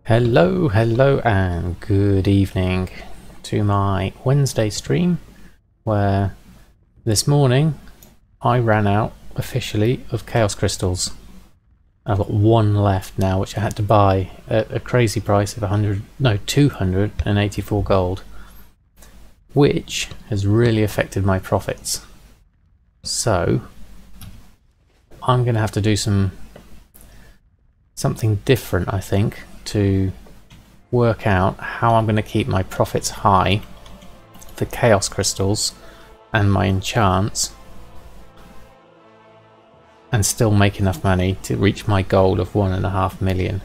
Hello, and good evening to my Wednesday stream, where this morning I ran out officially of Chaos Crystals. I've got one left now, which I had to buy at a crazy price of 284 gold, which has really affected my profits. So I'm going to have to do something different, I think, to work out how I'm going to keep my profits high for Chaos Crystals and my enchants and still make enough money to reach my goal of 1.5 million,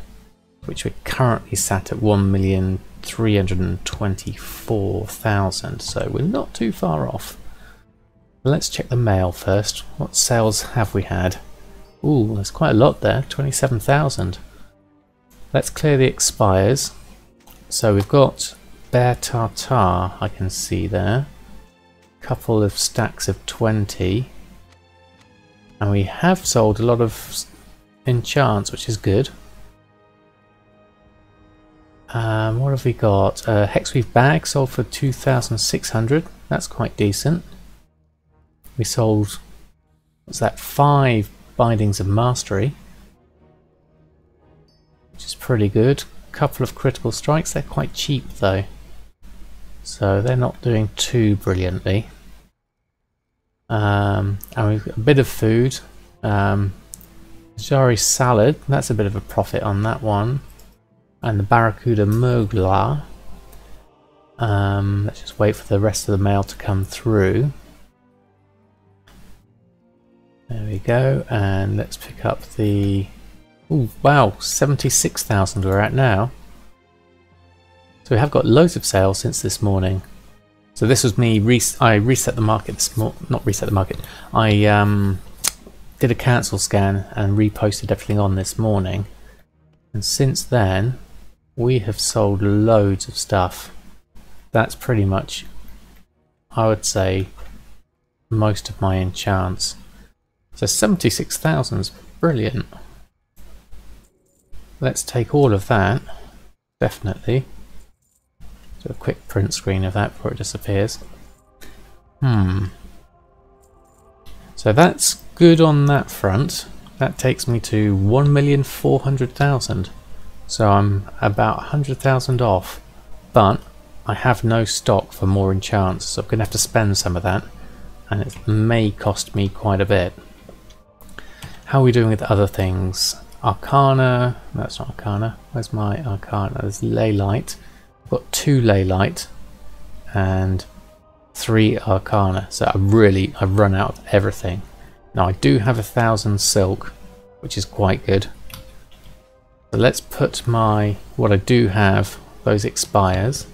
which we're currently sat at 1,324,000, so we're not too far off. Let's check the mail first. What sales have we had? Ooh, there's quite a lot there, 27,000. Let's clear the expires. So we've got Bear Tartar, I can see there. Couple of stacks of 20. And we have sold a lot of enchants, which is good. What have we got? Hexweave bag sold for 2,600. That's quite decent. We sold, what's that, 5 bindings of mastery, which is pretty good. Couple of critical strikes. They're quite cheap though, so they're not doing too brilliantly. And we've got a bit of food. Shal'dorei salad, that's a bit of a profit on that one. And the Barracuda Mogla. Let's just wait for the rest of the mail to come through. There we go, and let's pick up the... Ooh, wow, 76,000 we're at now. So we have got loads of sales since this morning. So this was me, I reset the market this morning, not reset the market, I did a cancel scan and reposted everything on this morning. And since then, we have sold loads of stuff. That's pretty much, I would say, most of my enchants. So 76,000 is brilliant. Let's take all of that, definitely. Do a quick print screen of that before it disappears. So that's good on that front. That takes me to 1,400,000. So I'm about 100,000 off, but I have no stock for more enchants, so I'm going to have to spend some of that, and it may cost me quite a bit. How are we doing with other things? Arcana, that's not Arcana. Where's my Arcana? There's Ley Light. I've got 2 Ley Light and 3 Arcana. So I've run out of everything. Now I do have 1,000 silk, which is quite good. So let's put what I do have, those expires.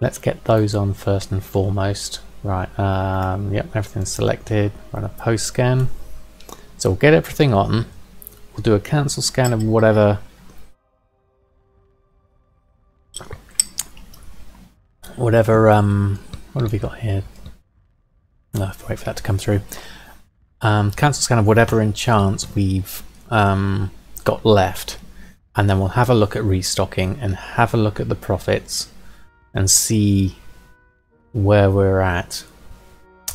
Let's get those on first and foremost. Right, yep, everything's selected. Run a post scan. So we'll get everything on. We'll do a cancel scan of whatever what have we got here? I'll have to wait for that to come through. Cancel scan of whatever enchants we've got left, and then we'll have a look at restocking and have a look at the profits and see where we're at.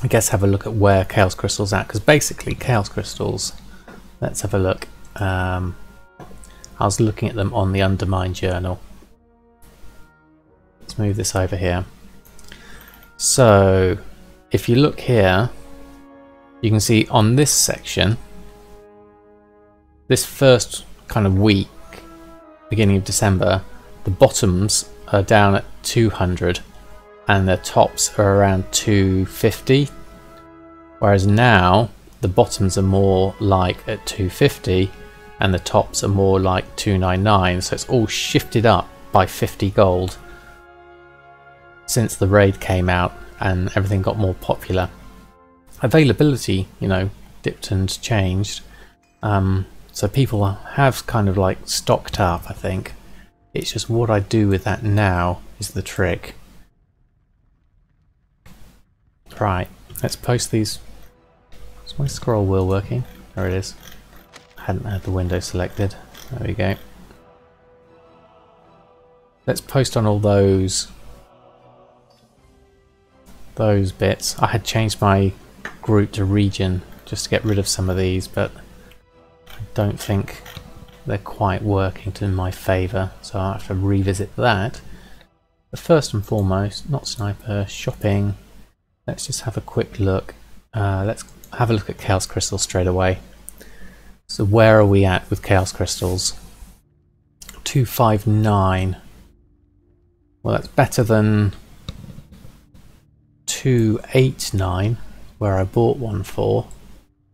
I guess have a look at where Chaos Crystal's at, because basically Chaos Crystals, let's have a look. I was looking at them on the Undermine journal. Let's move this over here. So if you look here, you can see on this section, this first kind of week, beginning of December, the bottoms are down at 200 and the tops are around 250, whereas now the bottoms are more like at 250 and the tops are more like 299, so it's all shifted up by 50 gold since the raid came out and everything got more popular. Availability, you know, dipped and changed, so people have kind of like stocked up, I think. It's just what I do with that now is the trick. Right, let's post these. Is my scroll wheel working? There it is. I hadn't had the window selected. There we go. let's post on all those bits. I had changed my group to region just to get rid of some of these, but I don't think they're quite working to my favour, so I'll have to revisit that. But first and foremost, not sniper, shopping. Let's just have a quick look. Let's have a look at Chaos Crystals straight away. So where are we at with Chaos Crystals? 259. Well, that's better than 289, where I bought one for.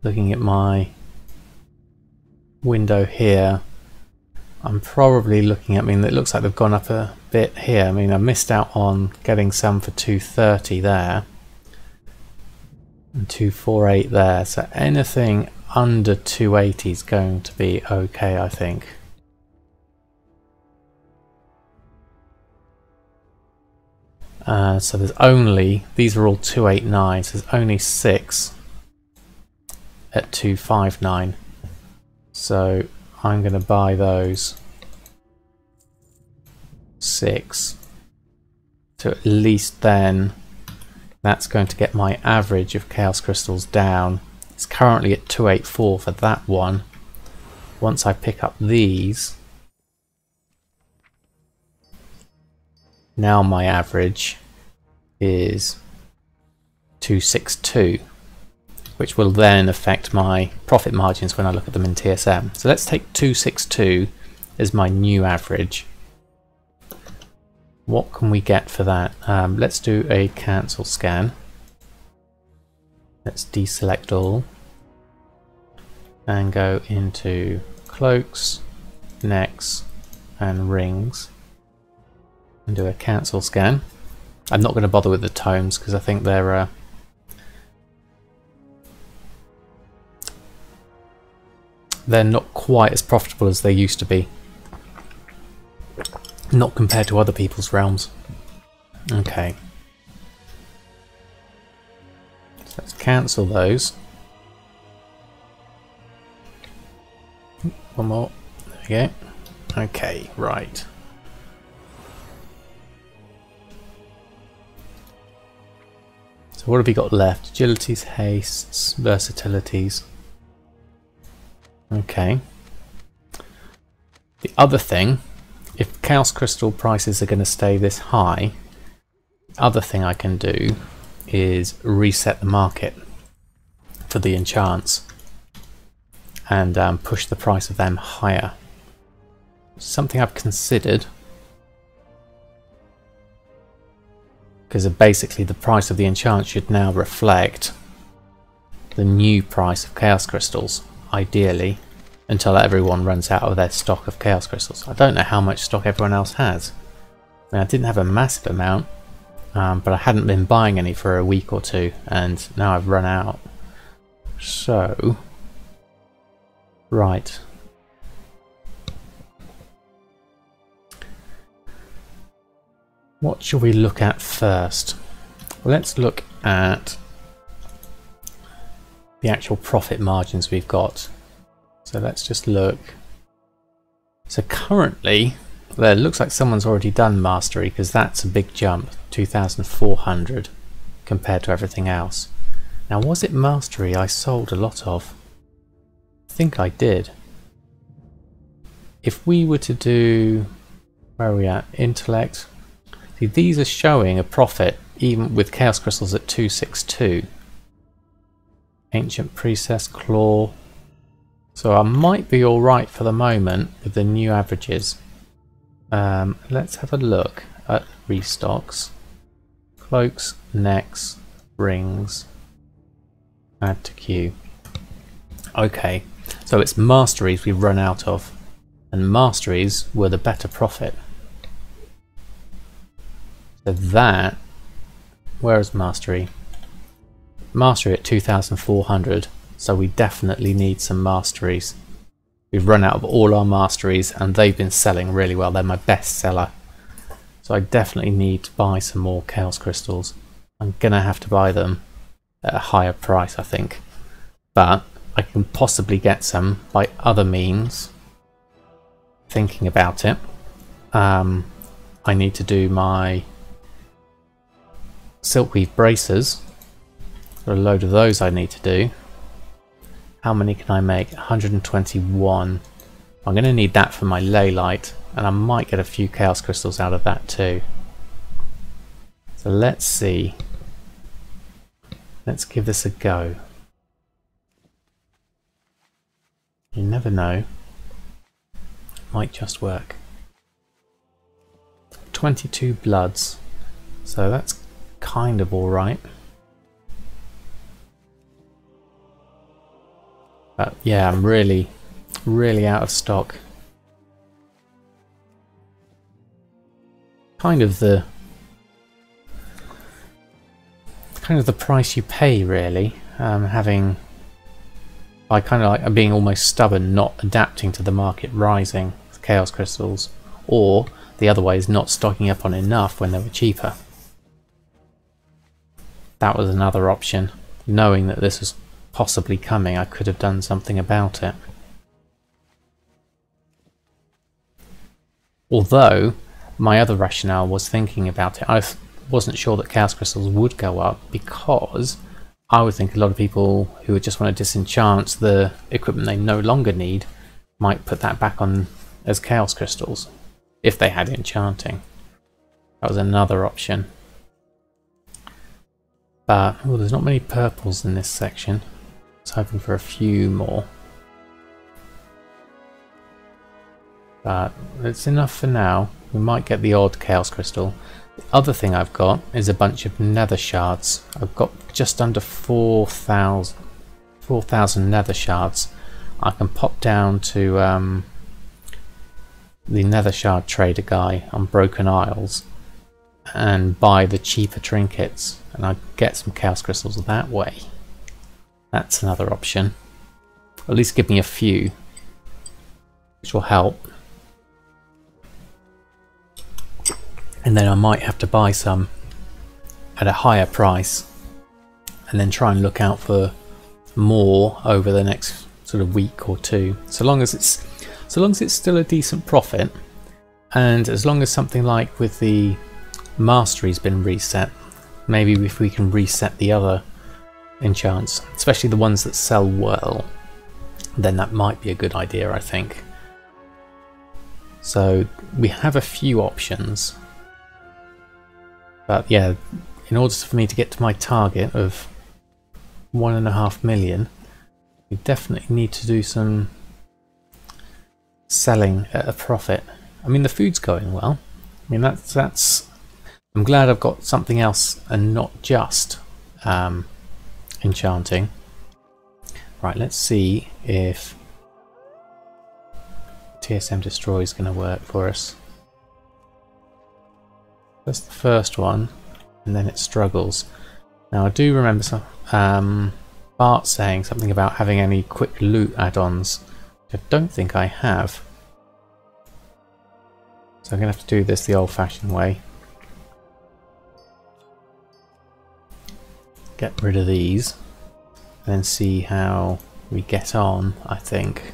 Looking at my window here, I'm probably looking at, I mean, it looks like they've gone up a bit here. I mean, I missed out on getting some for 230 there and 248 there, so anything under 280 is going to be okay, I think. So there's only, these are all 289, so there's only 6 at 259. So I'm going to buy those 6 to at least then that's going to get my average of Chaos Crystals down. It's currently at 284 for that one. Once I pick up these, now my average is 262, which will then affect my profit margins when I look at them in TSM. So let's take 262 as my new average. What can we get for that? Let's do a cancel scan. Let's deselect all and go into cloaks, necks and rings and do a cancel scan. I'm not going to bother with the tomes because I think they're not quite as profitable as they used to be. Not compared to other people's realms. Okay. So let's cancel those. One more. There we go. Okay, right. So what have we got left? Agilities, hastes, versatilities. Okay. The other thing, if Chaos Crystal prices are going to stay this high, the other thing I can do is reset the market for the enchants and push the price of them higher. Something I've considered, because basically the price of the enchant should now reflect the new price of Chaos Crystals, ideally, until everyone runs out of their stock of Chaos Crystals. I don't know how much stock everyone else has. I mean, I didn't have a massive amount, but I hadn't been buying any for a week or two, and now I've run out. So, right. What shall we look at first? Well, let's look at the actual profit margins we've got. So let's just look. So currently, there looks like someone's already done Mastery, because that's a big jump, 2,400 compared to everything else. Now, was it Mastery I sold a lot of? I think I did. If we were to do, where are we at? Intellect. See, these are showing a profit even with Chaos Crystals at 262. Ancient Priestess, Claw. So I might be alright for the moment with the new averages. Let's have a look at restocks. Cloaks, necks, rings. Add to queue. Okay, so it's Masteries we've run out of. And Masteries were the better profit. So that, where is Mastery? Mastery at 2,400, so we definitely need some Masteries. We've run out of all our Masteries and they've been selling really well. They're my best seller. So I definitely need to buy some more Chaos Crystals. I'm gonna have to buy them at a higher price, I think. But I can possibly get some by other means. Thinking about it. I need to do my silkweed braces. Got a load of those I need to do. How many can I make? 121. I'm going to need that for my ley light, and I might get a few chaos crystals out of that too. So let's see. Let's give this a go. You never know. Might just work. 22 bloods. So that's kind of alright. But yeah, I'm really out of stock. Kind of the price you pay, really. By kind of like being almost stubborn, not adapting to the market rising with chaos crystals, or the other way is not stocking up on enough when they were cheaper. That was another option. Knowing that this was possibly coming, I could have done something about it. Although my other rationale was thinking about it, I wasn't sure that chaos crystals would go up, because I would think a lot of people who would just want to disenchant the equipment they no longer need might put that back on as chaos crystals if they had enchanting. That was another option. But there's not many purples in this section. I was hoping for a few more. But it's enough for now. We might get the odd chaos crystal. The other thing I've got is a bunch of nether shards. I've got just under 4,000 nether shards. I can pop down to the nether shard trader guy on Broken Isles and buy the cheaper trinkets, and I get some chaos crystals that way. That's another option. At least give me a few, which will help. And then I might have to buy some at a higher price and then try and look out for more over the next sort of week or two. So long as it's still a decent profit, and as long as something like with the mastery's been reset, maybe if we can reset the other enchants, especially the ones that sell well, then that might be a good idea, I think. So we have a few options. But yeah, in order for me to get to my target of 1.5 million, we definitely need to do some selling at a profit. I mean, the food's going well. I mean, that's. I'm glad I've got something else and not just enchanting. Right, let's see if TSM Destroy is going to work for us. That's the first one, and then it struggles. Now I do remember some Bart saying something about having any quick loot add-ons, which I don't think I have. So I'm going to have to do this the old-fashioned way. Get rid of these, and then see how we get on, I think.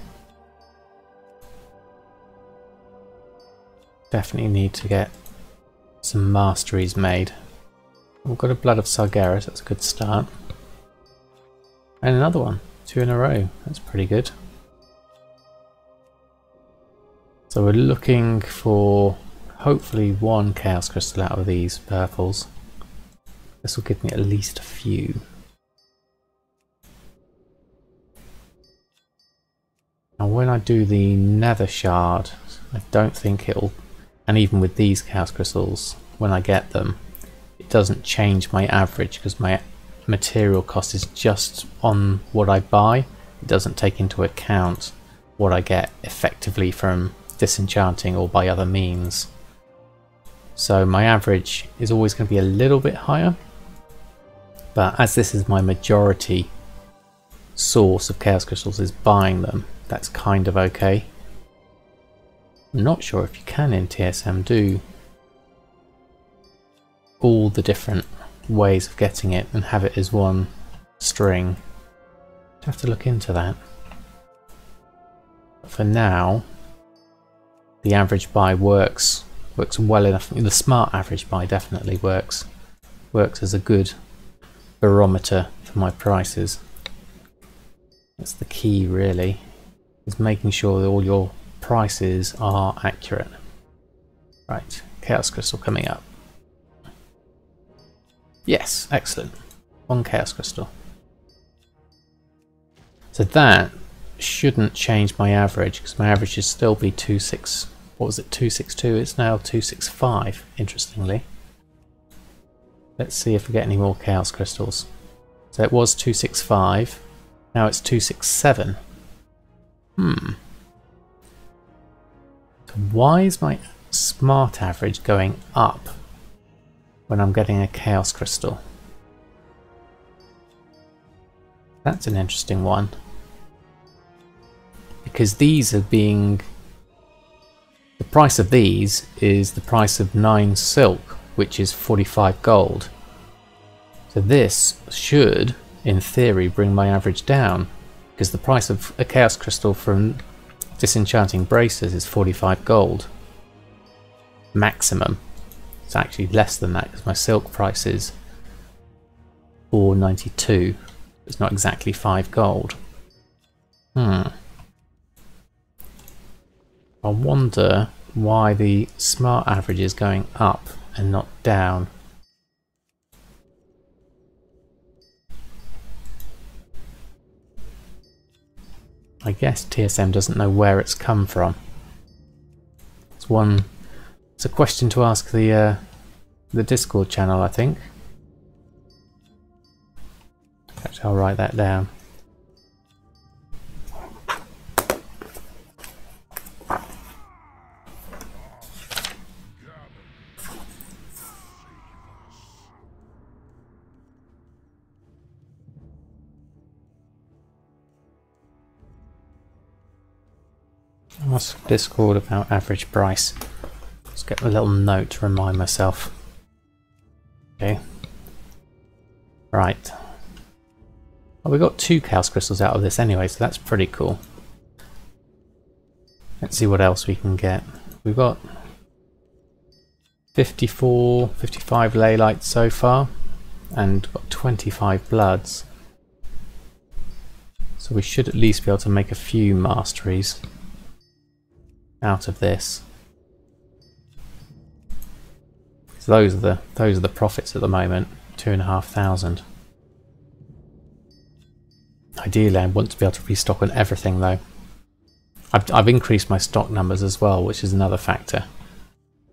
Definitely need to get some masteries made. We've got a Blood of Sargeras, that's a good start. And another one, 2 in a row, that's pretty good. So we're looking for hopefully 1 chaos crystal out of these purples. This will give me at least a few. Now when I do the nether shard, I don't think it'll, and even with these chaos crystals, when I get them, it doesn't change my average because my material cost is just on what I buy. It doesn't take into account what I get effectively from disenchanting or by other means. So my average is always going to be a little bit higher, but as this is my majority source of chaos crystals is buying them, that's kind of okay. I'm not sure if you can in TSM do all the different ways of getting it and have it as one string. I'd have to look into that. But for now, the average buy works Works well enough. The smart average buy definitely works as a good barometer for my prices. That's the key, really, is making sure that all your prices are accurate. Right, Chaos Crystal coming up. Yes, excellent. 1 Chaos Crystal. So that shouldn't change my average, because my average should still be 26. What was it? 262. It's now 265. Interestingly. Let's see if we get any more Chaos Crystals. So it was 265. Now it's 267. So why is my smart average going up when I'm getting a Chaos Crystal? That's an interesting one. Because these are being... The price of these is the price of 9 silk, which is 45 gold. So this should, in theory, bring my average down, because the price of a Chaos Crystal from Disenchanting Braces is 45 gold. Maximum. It's actually less than that, because my silk price is 492. It's not exactly 5 gold. I wonder why the smart average is going up and not down. I guess TSM doesn't know where it's come from. It's a question to ask the Discord channel, I think. Actually, I'll write that down. Ask Discord about average price. Let's get a little note to remind myself. Okay. Right. Well, we got 2 Chaos Crystals out of this anyway, so that's pretty cool. Let's see what else we can get. We've got 55 ley lights so far, and got 25 bloods. So we should at least be able to make a few masteries out of this. So those are the profits at the moment, 2,500. Ideally, I want to be able to restock on everything though. I've increased my stock numbers as well, which is another factor.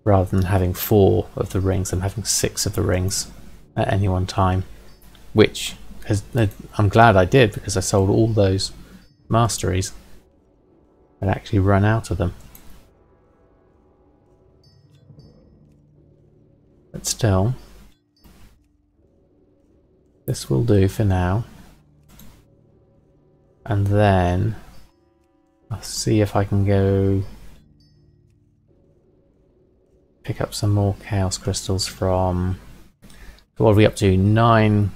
Rather than having 4 of the rings, I'm having 6 of the rings at any one time, which I'm glad I did, because I sold all those masteries. I'd actually run out of them. But still, this will do for now. And then I'll see if I can go pick up some more Chaos Crystals from... What are we up to? 9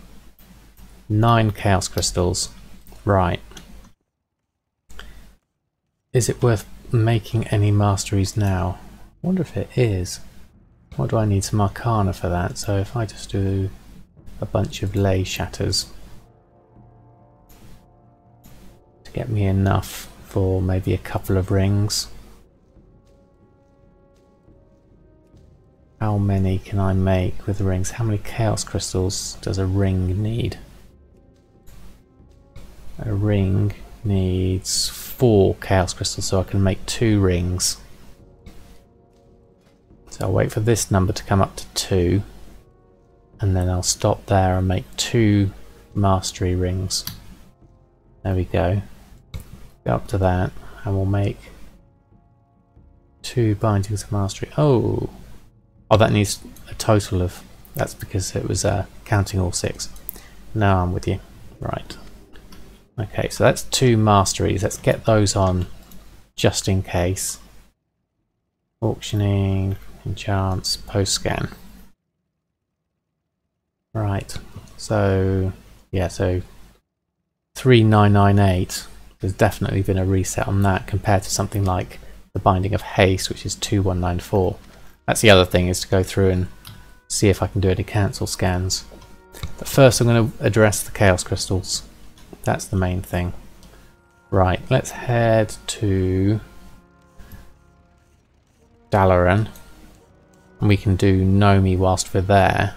Chaos Crystals. Right. Is it worth making any masteries now? I wonder if it is. What do I need? Some Arcana for that. So if I just do a bunch of ley shatters to get me enough for maybe a couple of rings. How many can I make with the rings? How many Chaos Crystals does a ring need? A ring needs 4 Chaos Crystals, so I can make 2 rings. So I'll wait for this number to come up to 2, and then I'll stop there and make 2 mastery rings. There we go. Go up to that, and we'll make 2 bindings of mastery. Oh, that needs a total of... That's because it was counting all 6. Now I'm with you. Right. Okay, so that's 2 masteries. Let's get those on just in case. Auctioning, enchants, post scan. Right. So yeah, so 3998. There's definitely been a reset on that compared to something like the Binding of Haste, which is 2194. That's the other thing, is to go through and see if I can do any cancel scans. But first I'm going to address the Chaos Crystals. That's the main thing. Right, let's head to Dalaran. And we can do Nomi whilst we're there.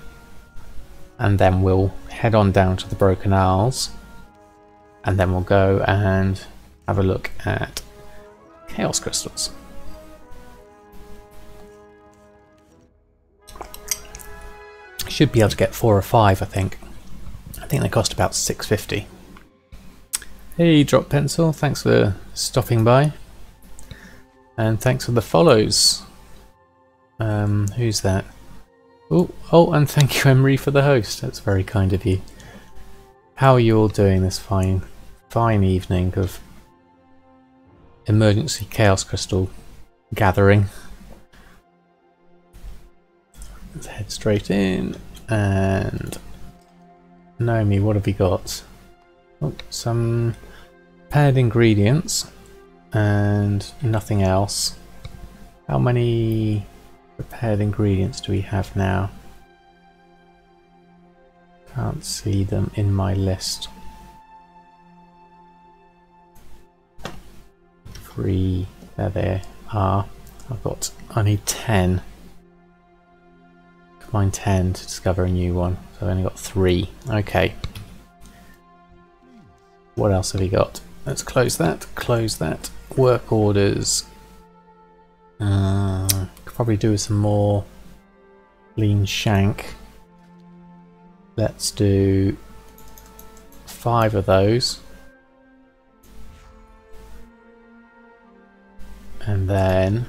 And then we'll head on down to the Broken Isles. And then we'll go and have a look at Chaos Crystals. Should be able to get 4 or 5, I think. I think they cost about 650. Hey, Drop Pencil, thanks for stopping by. And thanks for the follows. Who's that? Oh, and thank you, Emery, for the host. That's very kind of you. How are you all doing this fine evening of emergency Chaos Crystal gathering? Let's head straight in. And Naomi, what have we got? Oh, some paired ingredients and nothing else. How many prepared ingredients do we have now? Can't see them in my list. 3, there they are. I need 10. Combine 10 to discover a new one. So I've only got 3. Okay. What else have we got? Let's close that. Close that. Work orders. Could probably do with some more lean shank. Let's do 5 of those. And then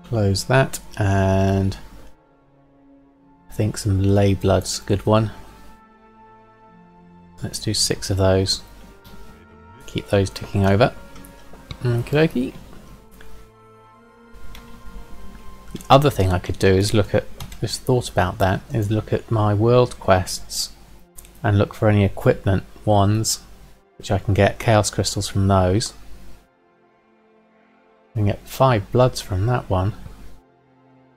close that, and I think some ley blood's a good one. Let's do 6 of those. Keep those ticking over. Okie dokie. The other thing I could do is look at, just thought about that, is look at my world quests and look for any equipment ones, which I can get chaos crystals from those. I can get 5 bloods from that one.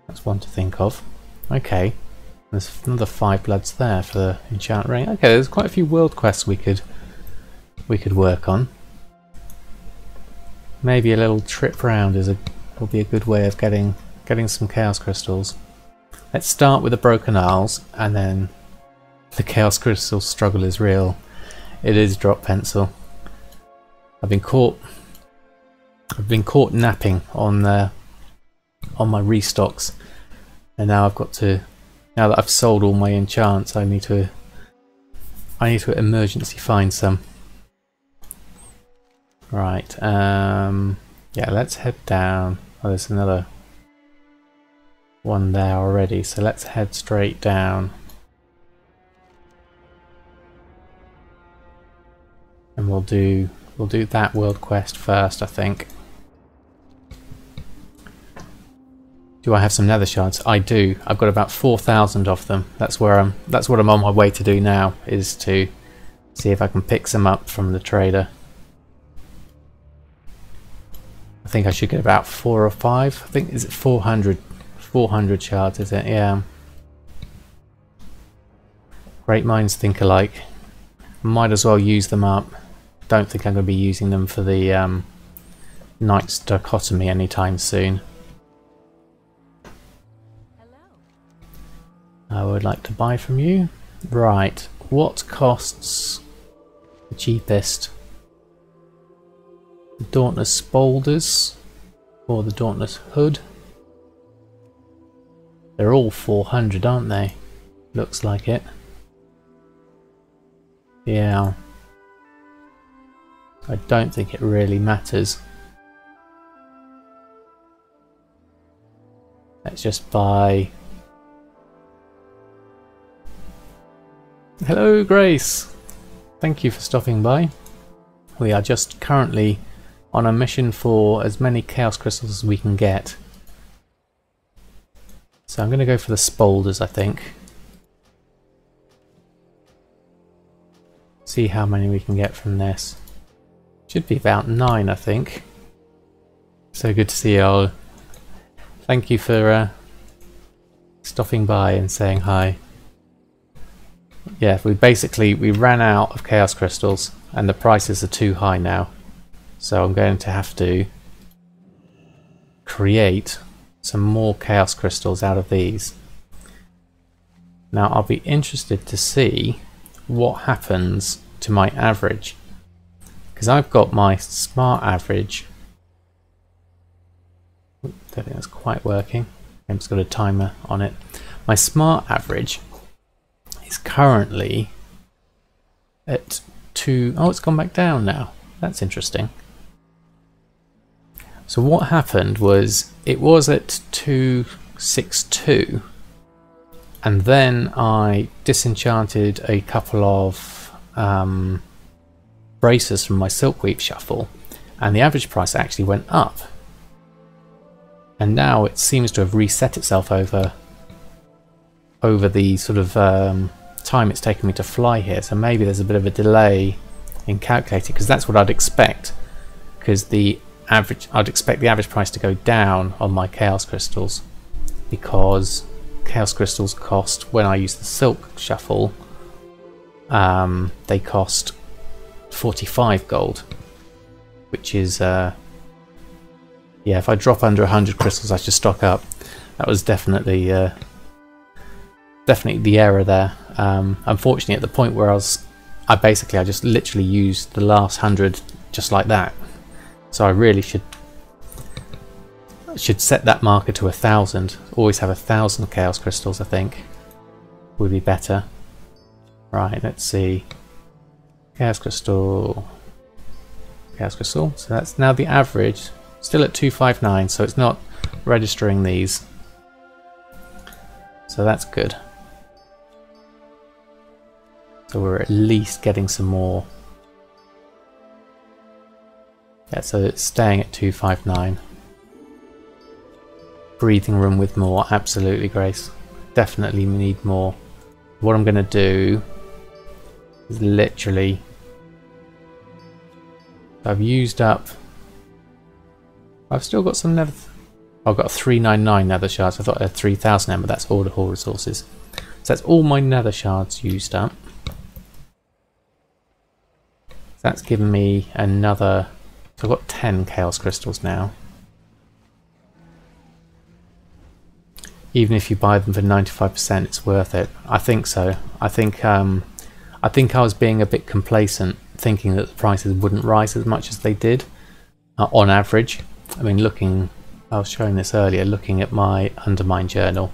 That's one to think of. Okay, there's another 5 bloods there for the Enchanting Ring. Okay, there's quite a few world quests we could work on. Maybe a little trip round will be a good way of getting some chaos crystals. Let's start with the Broken Isles, and then the chaos crystal struggle is real. It is Drop Pencil. I've been caught napping on my restocks, and now now that I've sold all my enchants, I need to emergency find some. Right, yeah, let's head down. Oh, there's another one there already, so let's head straight down. And we'll do that world quest first, I think. Do I have some nether shards? I do. I've got about 4,000 of them. That's what I'm on my way to do now, is to see if I can pick some up from the trader. I think I should get about 4 or 5. I think, is it 400 shards, is it? Yeah. Great minds think alike. Might as well use them up. Don't think I'm going to be using them for the Knight's Dichotomy anytime soon. I would like to buy from you. Right, what costs the cheapest? The Dauntless Boulders or the Dauntless Hood? They're all 400, aren't they? Looks like it. Yeah. I don't think it really matters. Let's just buy... Hello, Grace! Thank you for stopping by. We are just currently on a mission for as many chaos crystals as we can get. So I'm going to go for the Spolders, I think. See how many we can get from this. Should be about 9, I think. So good to see our Thank you for stopping by and saying hi. Yeah, we ran out of chaos crystals and the prices are too high now. So I'm going to have to create some more chaos crystals out of these. Now I'll be interested to see what happens to my average, because I've got my smart average. Don't think that's quite working. I've just got a timer on it. My smart average is currently at 2. Oh, it's gone back down now. That's interesting. So what happened was it was at 262, and then I disenchanted a couple of bracers from my silkweave shuffle, and the average price actually went up. And now it seems to have reset itself over the sort of time it's taken me to fly here. So maybe there's a bit of a delay in calculating, because that's what I'd expect. Because I'd expect the average price to go down on my chaos crystals, because chaos crystals cost, when I use the silk shuffle, they cost 45 gold, which is yeah, if I drop under 100 crystals I should stock up. That was definitely the error there. Unfortunately, at the point where I just literally used the last 100 just like that. So I really should set that marker to 1,000. Always have 1,000 chaos crystals, I think would be better. Right, let's see. Chaos crystal. So that's now the average. Still at 259, so it's not registering these. So that's good. So we're at least getting some more. Yeah, so it's staying at 259. Breathing room with more, absolutely, Grace. Definitely need more. What I'm going to do is literally, I've used up, I've still got some nether, I've got 399 nether shards. I thought I had 3,000, but that's order hall resources. So that's all my nether shards used up. So that's given me another, so I've got 10 chaos crystals now. Even if you buy them for 95%, it's worth it. I think so. I think I was being a bit complacent, thinking that the prices wouldn't rise as much as they did on average. I mean, I was showing this earlier, looking at my Undermine journal.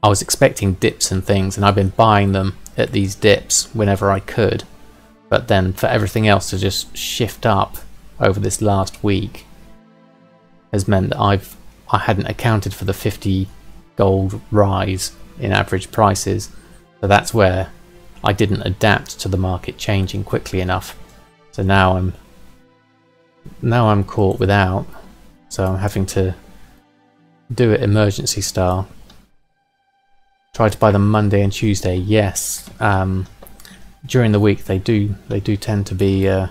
I was expecting dips and things, and I've been buying them at these dips whenever I could. But then for everything else to just shift up over this last week has meant that I hadn't accounted for the 50 gold rise in average prices. So that's where I didn't adapt to the market changing quickly enough. So now I'm caught without. So I'm having to do it emergency style. Try to buy them Monday and Tuesday. Yes. During the week they do tend to be a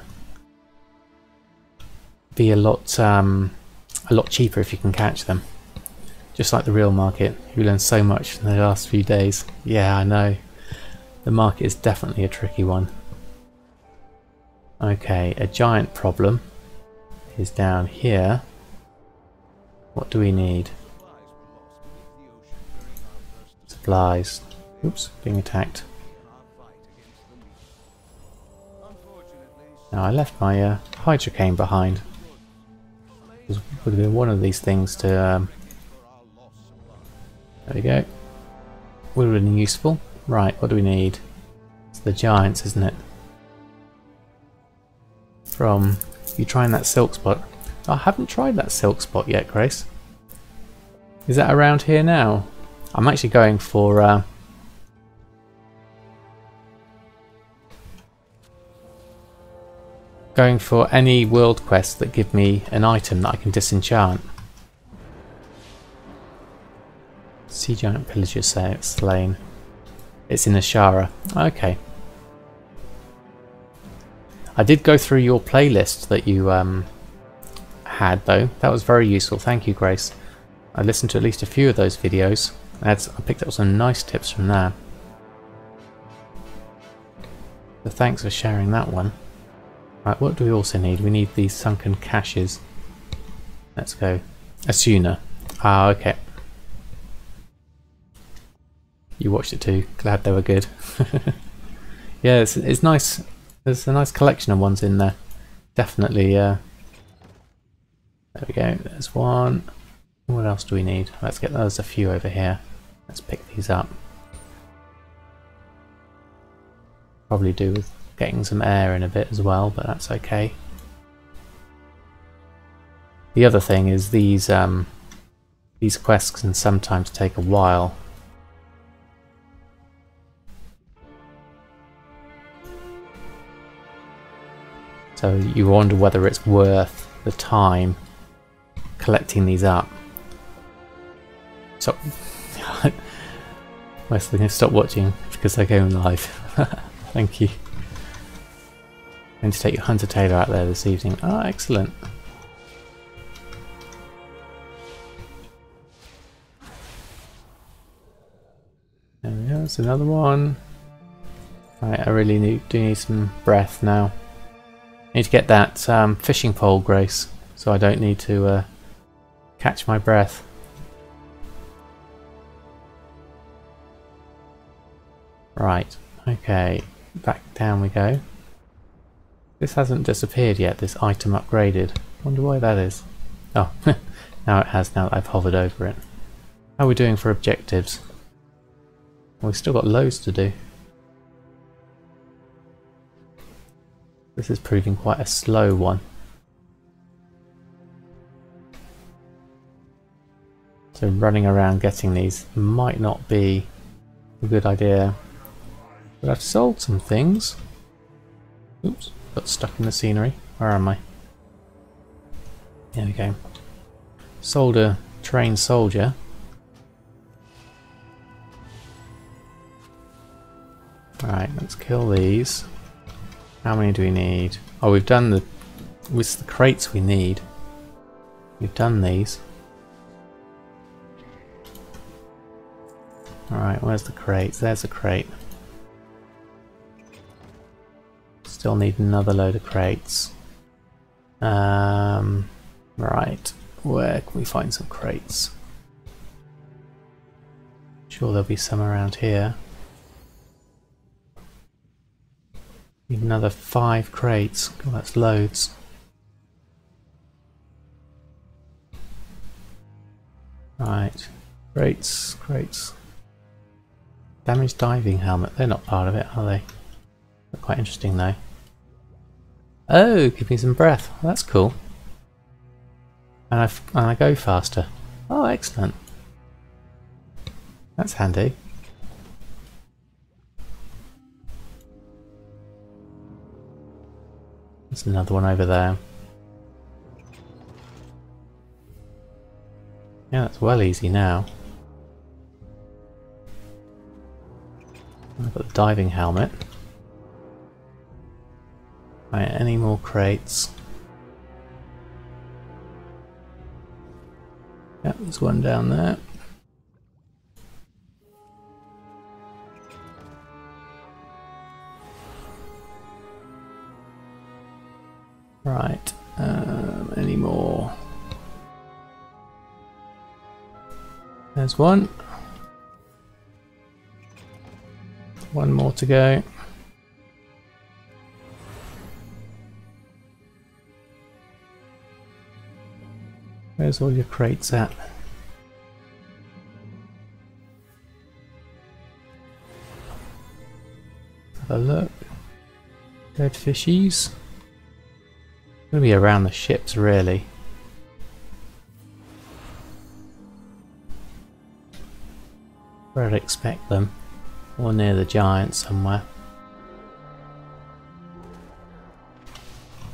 lot cheaper if you can catch them. Just like the real market. You learn so much in the last few days. Yeah, I know. The market is definitely a tricky one. Okay, a giant problem is down here. What do we need? Supplies. Oops, being attacked. Now I left my Hydra cane behind. It would have been one of these things to... there we go. Would have been useful. Right, what do we need? It's the giants, isn't it? From... you trying that silk spot? I haven't tried that silk spot yet, Grace. Is that around here now? I'm actually going for... going for any world quests that give me an item that I can disenchant. Sea giant pillager slain. It's in Ashara. Okay. I did go through your playlist that you had though. That was very useful. Thank you, Grace. I listened to at least a few of those videos. I picked up some nice tips from there. So thanks for sharing that one. Right, what do we also need? We need these sunken caches. Let's go. Asuna. Ah, okay. You watched it too. Glad they were good. Yeah, it's nice. There's a nice collection of ones in there. Definitely. There we go. There's one. What else do we need? Let's get. There's a few over here. Let's pick these up. Probably do with getting some air in a bit as well, but that's okay. The other thing is these quests can sometimes take a while. So you wonder whether it's worth the time collecting these up. So, most of them stop watching because they're going live. Thank you. I'm going to take your Hunter Tailor out there this evening. Oh, excellent. There we go, that's another one. Right, I really do need some breath now. I need to get that fishing pole, Grace, so I don't need to catch my breath. Right, okay, back down we go. This hasn't disappeared yet, this item upgraded. Wonder why that is. Oh, now it has, now that I've hovered over it. How are we doing for objectives? Well, we've still got loads to do. This is proving quite a slow one. So running around getting these might not be a good idea. But I've sold some things. Oops, got stuck in the scenery. Where am I? There we go. Sold a trained soldier. Alright, let's kill these. How many do we need? Oh, we've done the crates we need. We've done these. Alright, where's the crates? There's a crate. Still need another load of crates. Right, where can we find some crates? Sure there'll be some around here. Need another 5 crates. God, that's loads. Right, crates. Damaged diving helmet. They're not part of it, are they? They're quite interesting though. Oh, give me some breath. Well, that's cool. And I go faster. Oh, excellent. That's handy. There's another one over there. Yeah, that's well easy now. I've got the diving helmet. Right, any more crates? Yep, there's one down there. Right, any more? There's one. One more to go. Where's all your crates at? Have a look. Dead fishies. Gonna be around the ships, really. Where I'd expect them. Or near the giant somewhere.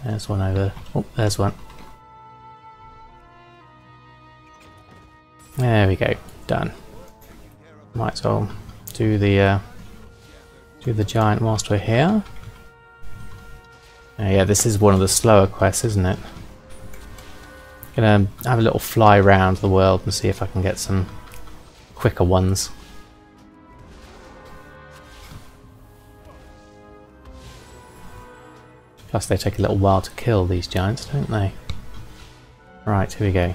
There's one over. Oh, there's one. There we go. Done. Might as well do the giant whilst we're here. Yeah, this is one of the slower quests, isn't it? Gonna have a little fly around the world and see if I can get some quicker ones. Plus they take a little while to kill, these giants, don't they? Right, here we go.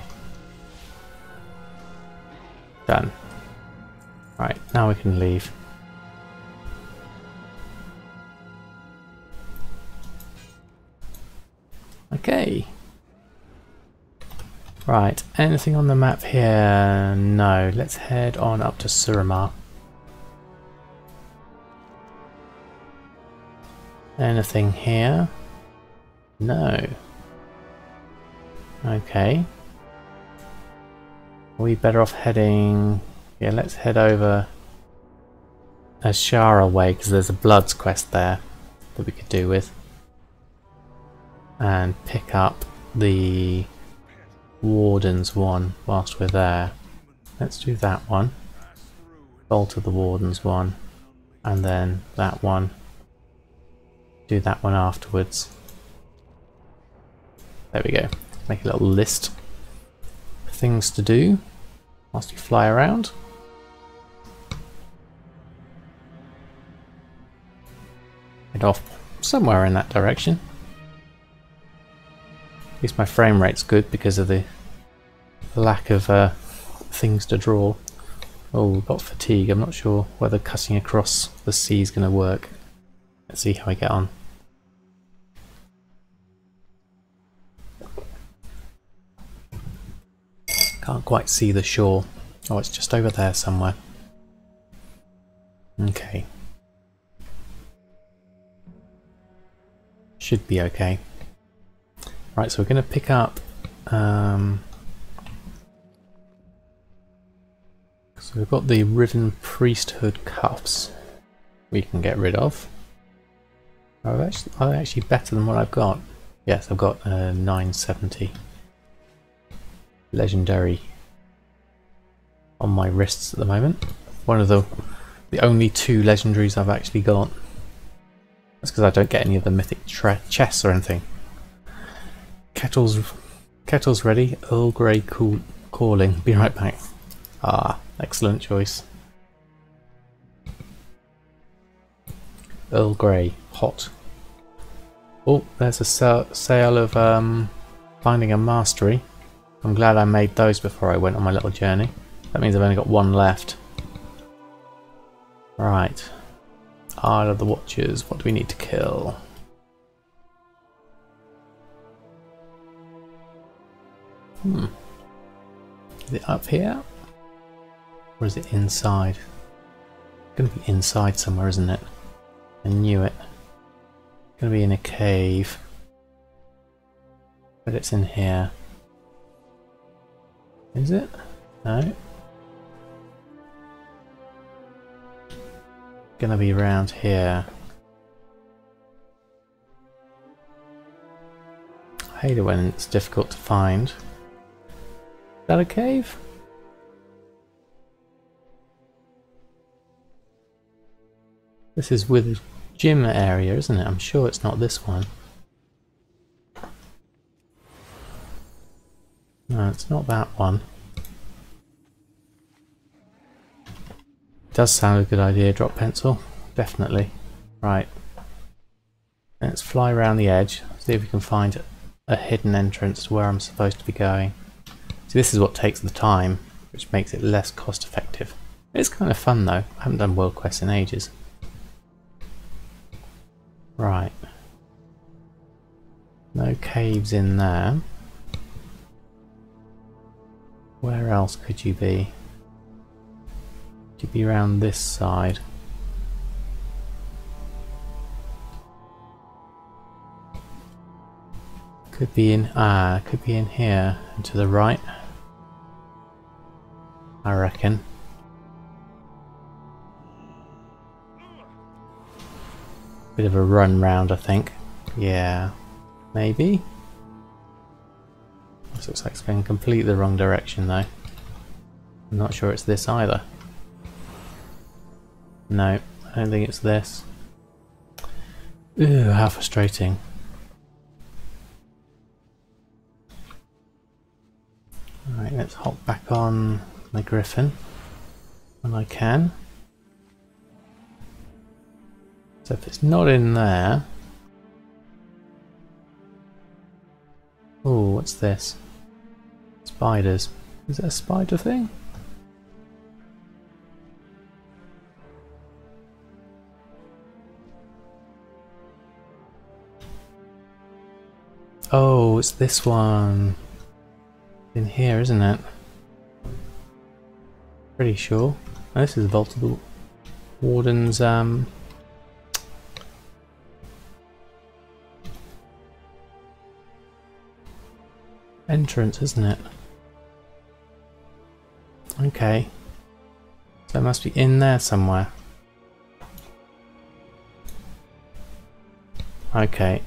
Done. Right, now we can leave. Okay. Right, anything on the map here? No. Let's head on up to Suramar. Anything here? No. Okay. Are we better off heading... Yeah, let's head over Ashara way, because there's a Bloods quest there that we could do with. And pick up the Warden's one whilst we're there. Let's do that one. Alter the Warden's one. And then that one. Do that one afterwards. There we go. Make a little list of things to do whilst you fly around. Head off somewhere in that direction. At least my frame rate's good because of the lack of things to draw. Oh, we've got fatigue. I'm not sure whether cutting across the sea is going to work. Let's see how I get on. Can't quite see the shore. Oh, it's just over there somewhere. Okay. Should be okay. Right, so we're going to pick up... so we've got the Riven Priesthood cuffs we can get rid of. Are they actually better than what I've got? Yes, I've got 970 legendary on my wrists at the moment. One of the only 2 legendaries I've actually got. That's because I don't get any of the mythic chests or anything. Kettle's ready. Earl Grey calling. Be right back. Ah, excellent choice. Earl Grey, hot. Oh, there's a sale of finding a mastery. I'm glad I made those before I went on my little journey. That means I've only got 1 left. Right. Isle of the Watchers. What do we need to kill? Is it up here? Or is it inside? It's going to be inside somewhere, isn't it? I knew it. It's going to be in a cave. But it's in here. Is it? No. Gonna be around here. I hate it when it's difficult to find. Is that a cave? This is with gym area, isn't it? I'm sure it's not this one. No, it's not that one. Does sound a good idea, drop pencil. Definitely. Right. Let's fly around the edge, see if we can find a hidden entrance to where I'm supposed to be going. See, this is what takes the time, which makes it less cost effective. It's kind of fun though. I haven't done world quests in ages. Right. No caves in there. Where else could you be? Could you be around this side? Could be in here and to the right. I reckon. Bit of a run round, I think. Yeah, maybe. This looks like it's going completely the wrong direction though. I'm not sure it's this either. No, I don't think it's this. Ew, how frustrating. Alright, let's hop back on the griffin when I can. So if it's not in there... Oh, what's this? Spiders. Is it a spider thing? Oh, it's this one. In here, isn't it? Pretty sure. Oh, this is the Vault of the Warden's entrance, isn't it? Okay. So it must be in there somewhere. Okay.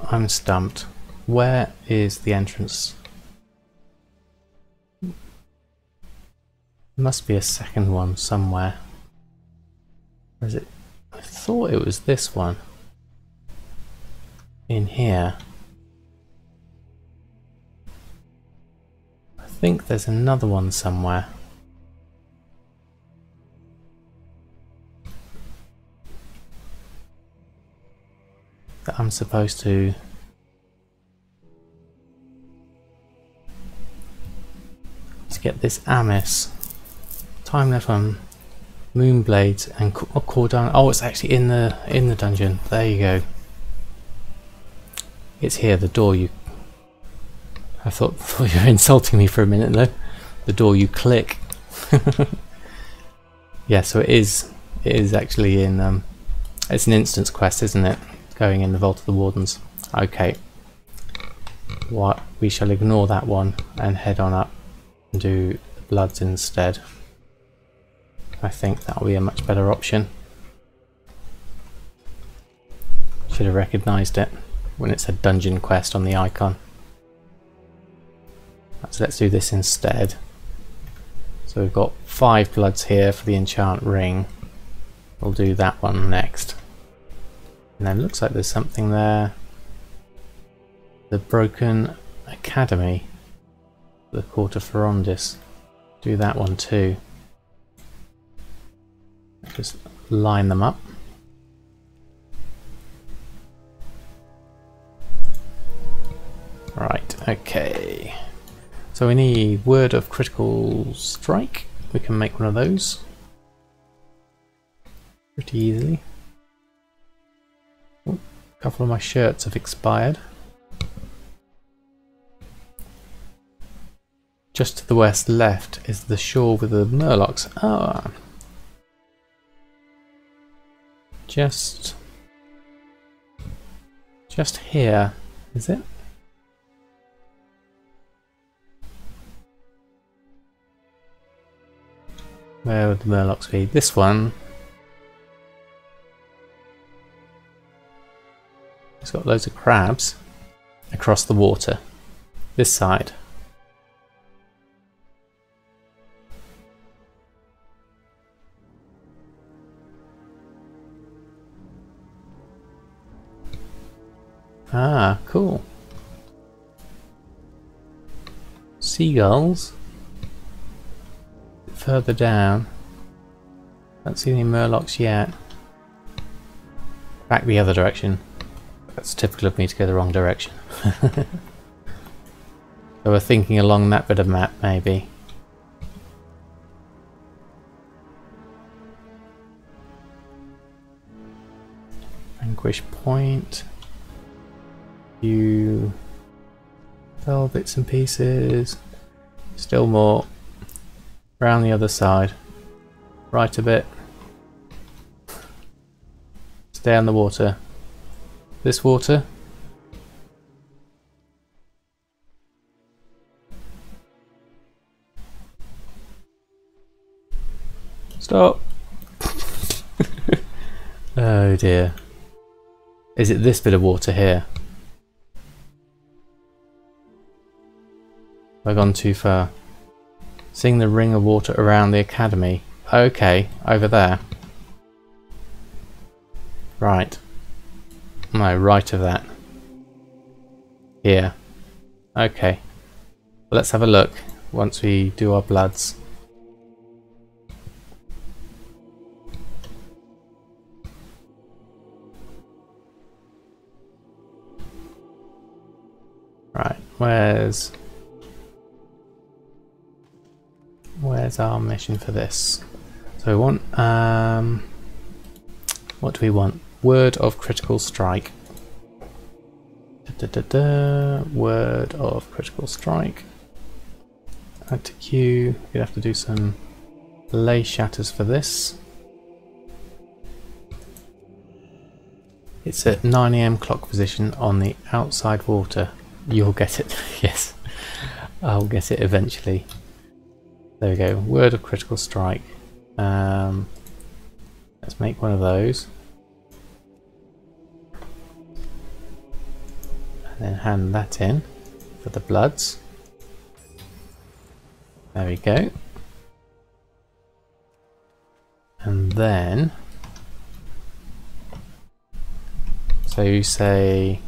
I'm stumped. Where is the entrance? There must be a second one somewhere. Or is it? I thought it was this one. In here. I think there's another one somewhere. That I'm supposed to... to get this Amis. Time left on Moonblades and Cordon. Oh, it's actually in the dungeon. There you go. It's here, the door you... I thought you were insulting me for a minute though. The door you click. Yeah, so it is actually in... it's an instance quest, isn't it? Going in the Vault of the Wardens. Okay. What? We shall ignore that one and head on up and do the Bloods instead. I think that'll be a much better option. Should have recognised it when it said dungeon quest on the icon. So let's do this instead. So we've got 5 Bloods here for the enchant ring. We'll do that one next. And then it looks like there's something there. The Broken Academy. The Court of Ferondis. Do that one too. Just line them up. Right, okay. So we need Word of Critical Strike. We can make one of those pretty easily. Oh, a couple of my shirts have expired. Just to the west left is the shore with the murlocs. Ah. Just here, is it? Where would the murlocs be? This one. It's got loads of crabs across the water. This side. Ah, cool. Seagulls. Further down. Don't see any murlocs yet. Back the other direction. That's typical of me to go the wrong direction. So we're thinking along that bit of map, maybe. Vanquish Point. You fell bits and pieces. Still more. Round the other side. Right a bit. Stay on the water. This water. Stop. Oh dear. Is it this bit of water here? Have I gone too far? Seeing the ring of water around the academy. Okay, over there. Right. No, right of that. Here. Okay. Well, let's have a look. once we do our bloods. Right, where's our mission for this? So we want, what do we want? Word of critical strike. Word of critical strike. Add to queue. You'd have to do some lay shatters for this. It's at 9 AM clock position on the outside water. You'll get it. Yes, I'll get it eventually. There we go. Word of critical strike. Let's make one of those. And then hand that in for the bloods. There we go. And then, so you say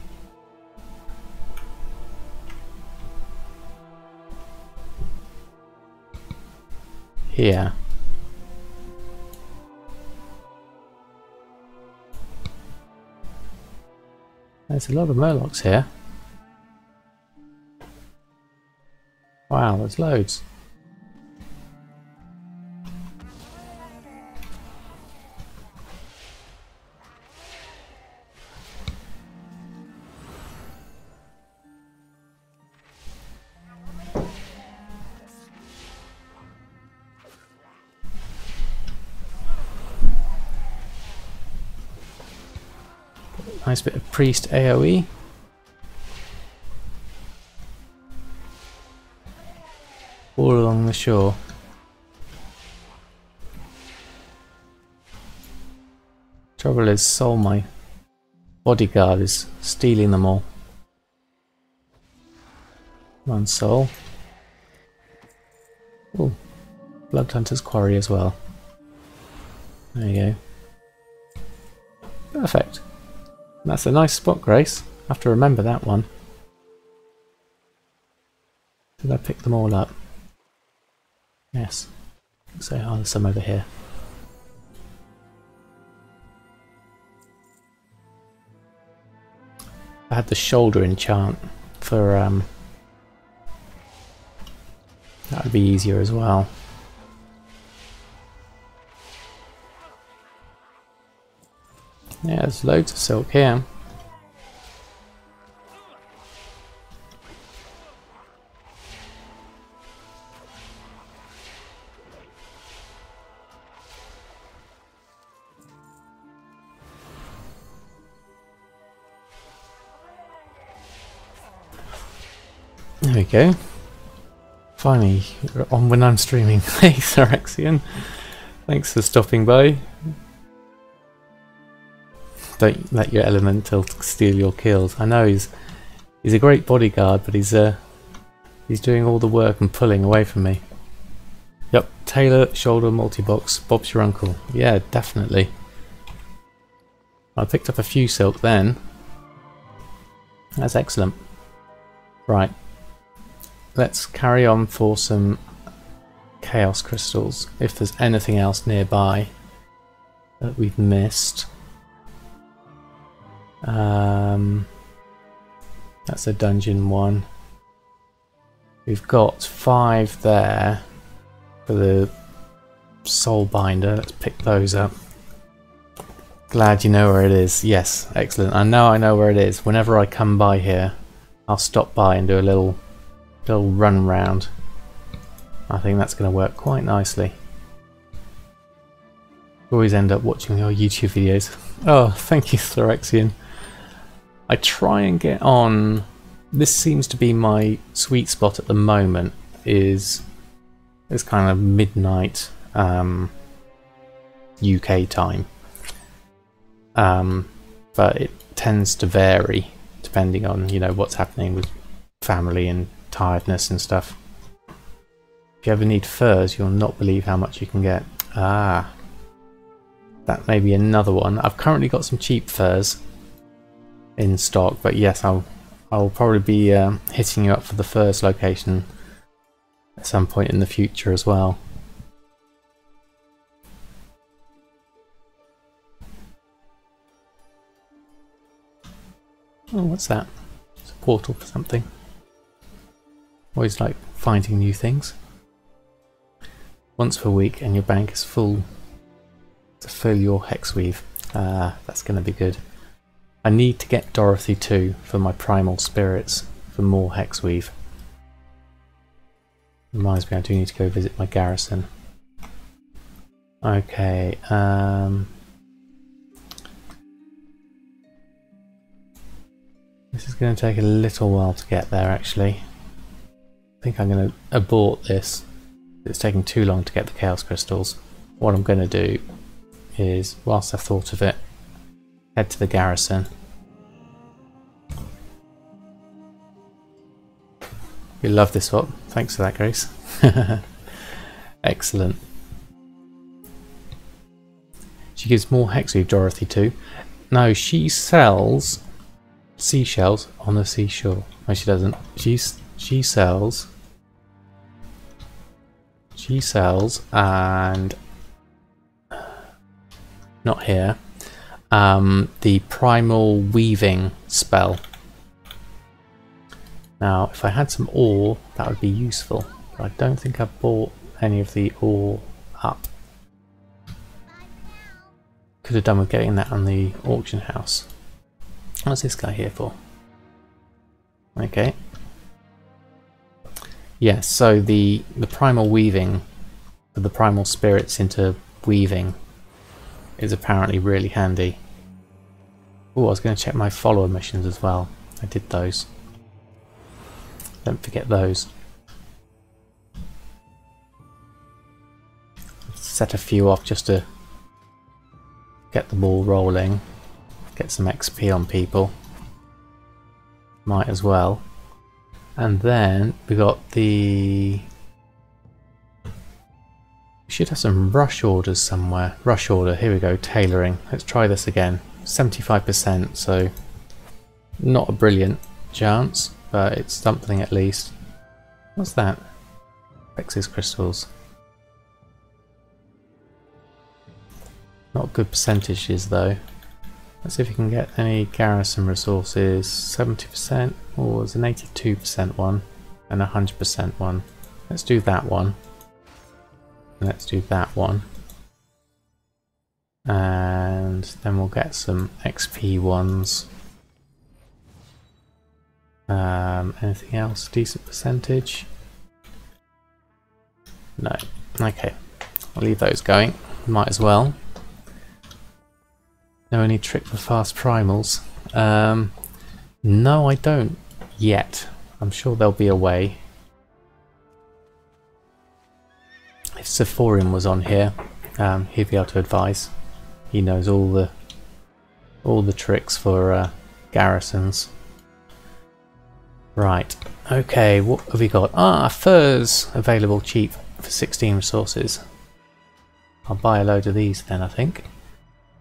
here. There's a lot of murlocs here. Wow, there's loads. Nice bit of priest AoE. All along the shore. Trouble is, Soul, my bodyguard, is stealing them all. Come on, Soul. Oh, Blood Hunter's Quarry as well. There you go. Perfect. That's a nice spot, Grace. I have to remember that one. Did I pick them all up? Yes. So, oh, there's some over here. I had the shoulder enchant for that would be easier as well. Yeah, there's loads of silk here. There we go. Finally, on when I'm streaming. Hey, Sarexian. Thanks for stopping by. Don't let your elemental steal your kills. I know he's a great bodyguard, but he's doing all the work and pulling away from me. Yep, Tailor, shoulder, multi-box, Bob's your uncle. Yeah, definitely. I picked up a few silk then. That's excellent. Right. Let's carry on for some chaos crystals, if there's anything else nearby that we've missed. That's a dungeon one. We've got 5 there for the soul binder. Let's pick those up. Glad you know where it is. Yes, excellent. I know where it is. Whenever I come by here, I'll stop by and do a little run round. I think that's going to work quite nicely. Always end up watching your YouTube videos. Oh, thank you, Thorexian. I try and get on. This seems to be my sweet spot at the moment. Is kind of midnight UK time, but it tends to vary depending on what's happening with family and tiredness and stuff. If you ever need furs, you'll not believe how much you can get. Ah, that may be another one. I've currently got some cheap furs in stock, but yes, I'll probably be hitting you up for the furs location at some point in the future as well. Oh, what's that? It's a portal for something. Always like finding new things. Once per week and your bank is full to fill your hex weave. That's going to be good. I need to get Dorothy too for my primal spirits for more hex weave. Reminds me I do need to go visit my garrison. Okay, this is going to take a little while to get there actually. I think I'm going to abort this. It's taking too long to get the chaos crystals. What I'm going to do is, whilst I've thought of it, head to the garrison. You love this swap. Thanks for that, Grace. Excellent. She gives more hex weave, Dorothy too. No, she sells seashells on the seashore. No, she doesn't. She sells and not here. The primal weaving spell. Now, if I had some ore, that would be useful. But I don't think I've bought any of the ore up. Could have done with getting that on the auction house. What's this guy here for? Okay. Yes, so the primal weaving, the primal spirits into weaving is apparently really handy. Oh, I was going to check my follower missions as well. I did those. Don't forget those. Set a few off just to get the ball rolling. Get some XP on people. Might as well. And then we got the... We should have some rush orders somewhere. Rush order, here we go, tailoring. Let's try this again. 75%, so not a brilliant chance, but it's something at least. What's that? Hexes crystals. Not good percentages though. Let's see if we can get any garrison resources. 70%, or there's an 82% one and a 100% one. Let's do that one. And let's do that one. And then we'll get some XP ones. Anything else? Decent percentage? No. Okay. I'll leave those going. Might as well. Know any trick for fast primals? No, I don't yet. I'm sure there'll be a way. If Sephorian was on here, he'd be able to advise. He knows all the tricks for garrisons. Right. Okay. What have we got? Ah, furs available cheap for 16 resources. I'll buy a load of these then, I think.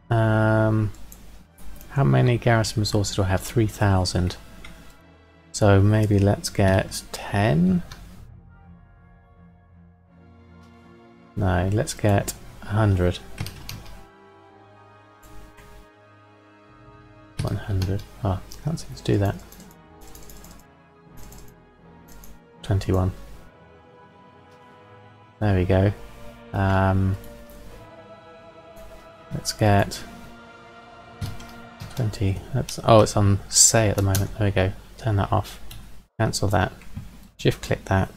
How many garrison resources do I have? 3,000. So maybe let's get 10. No, let's get 100. 100. Oh, can't seem to do that. 21. There we go. Let's get 20. Oh, it's on say at the moment. There we go. Turn that off. Cancel that. Shift click that.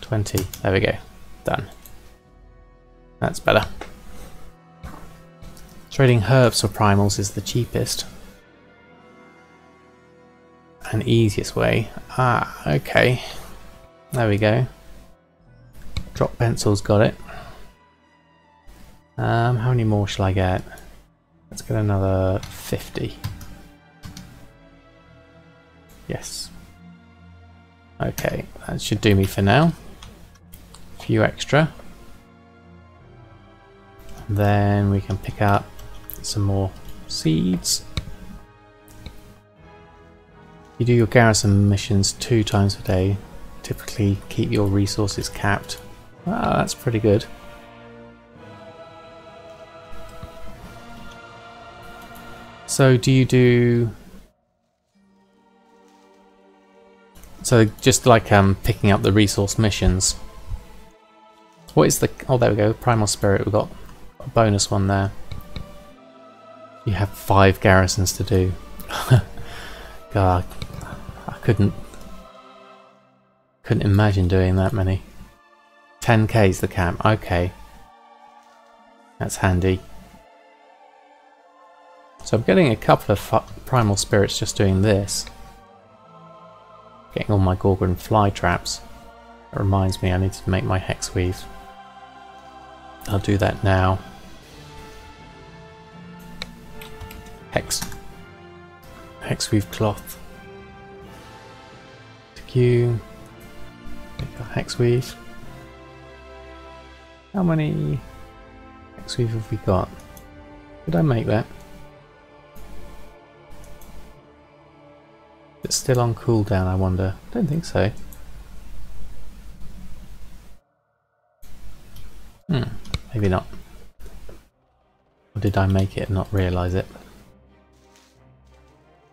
20. There we go. Done. That's better. Trading herbs for primals is the cheapest and easiest way. Ah, okay. There we go. Drop pencils, got it. How many more shall I get? Let's get another 50. Yes. Okay, that should do me for now. A few extra. Then we can pick up some more seeds. You do your garrison missions 2 times a day. typically keep your resources capped. Ah, that's pretty good. So do you do... So just like picking up the resource missions. What is the... Oh, there we go. Primal Spirit. We've got a bonus one there. You have 5 garrisons to do. God, I couldn't imagine doing that many. 10k is the cap. Okay. That's handy. So I'm getting a couple of Primal Spirits just doing this. Getting all my Gorgon fly traps. That reminds me I need to make my hex weave. I'll do that now. Hex weave cloth. TQ. Hex weave. How many hex weave have we got? Did I make that? It's still on cooldown, I wonder. Don't think so. Maybe not. Or did I make it and not realise it?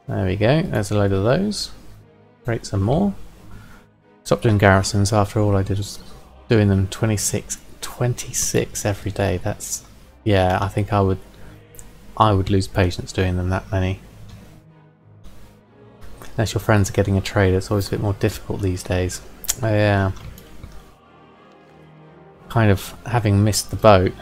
There we go, there's a load of those. Create some more. Stop doing garrisons, after all I did was doing them 26 every day. That's... yeah, I think I would lose patience doing them that many. Unless your friends are getting a trade, it's always a bit more difficult these days. Yeah. Kind of having missed the boat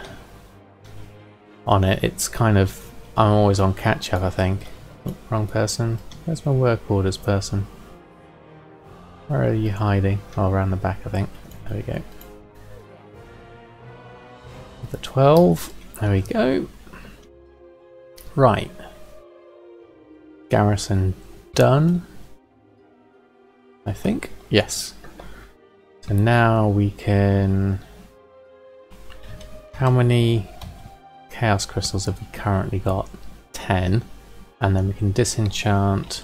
on it, it's kind of... I'm always on catch up, I think. Oh, wrong person. Where's my work orders person? Where are you hiding? Oh, around the back, I think. There we go. The 12. There we go. Right. Garrison done. I think. Yes. So now we can... How many Chaos Crystals have we currently got? 10. And then we can disenchant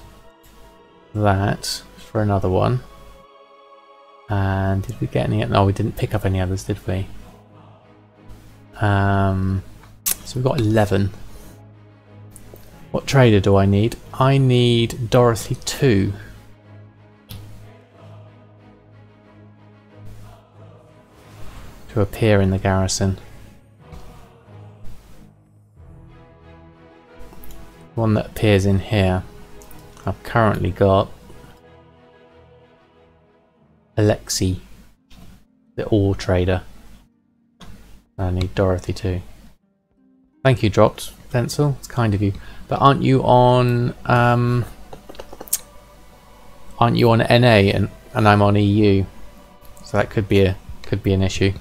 that for another one. And did we get any? No, we didn't pick up any others, did we? So we've got 11. What trader do I need? I need Dorothy 2. To appear in the garrison. One that appears in here. I've currently got Alexi, the ore trader. I need Dorothy too. Thank you, Dropped Pencil. It's kind of you. But aren't you on NA and I'm on EU? So that could be an issue.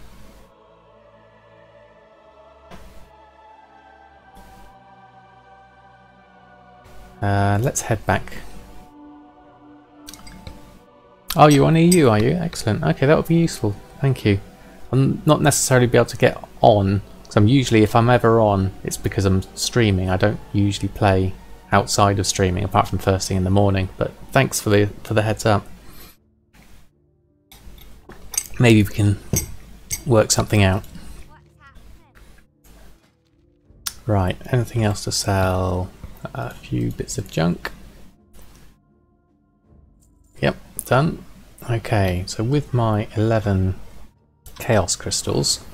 Let's head back. Oh, you're on EU, are you? Excellent. Okay, that would be useful. Thank you. I'll not necessarily be able to get on, because I'm usually, if I'm ever on, it's because I'm streaming. I don't usually play outside of streaming, apart from first thing in the morning. But thanks for the heads up. Maybe we can work something out. Right, anything else to sell? A few bits of junk. Yep, done. Okay, so with my 11 Chaos Crystals,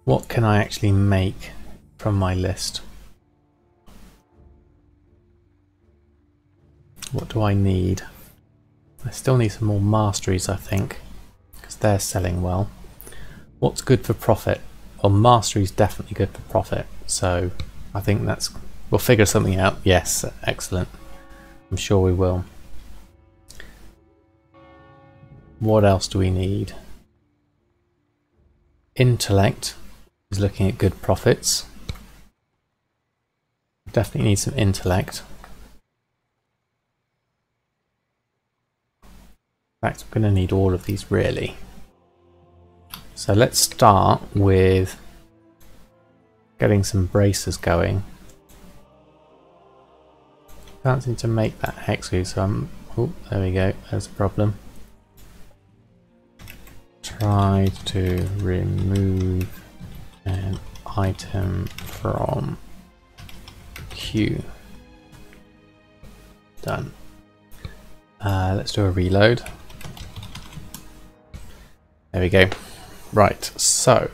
what can I actually make from my list? What do I need? I still need some more masteries, I think, because they're selling well. What's good for profit? Well, mastery is definitely good for profit, so I think that's... We'll figure something out. Yes, excellent. I'm sure we will. What else do we need? Intellect is looking at good profits. Definitely need some intellect. In fact, I'm going to need all of these really. So let's start with getting some bracers going. Can't seem to make that hex weave, so I'm... Oh, there we go. There's a problem. Try to remove an item from queue. Done. Let's do a reload. There we go. Right, so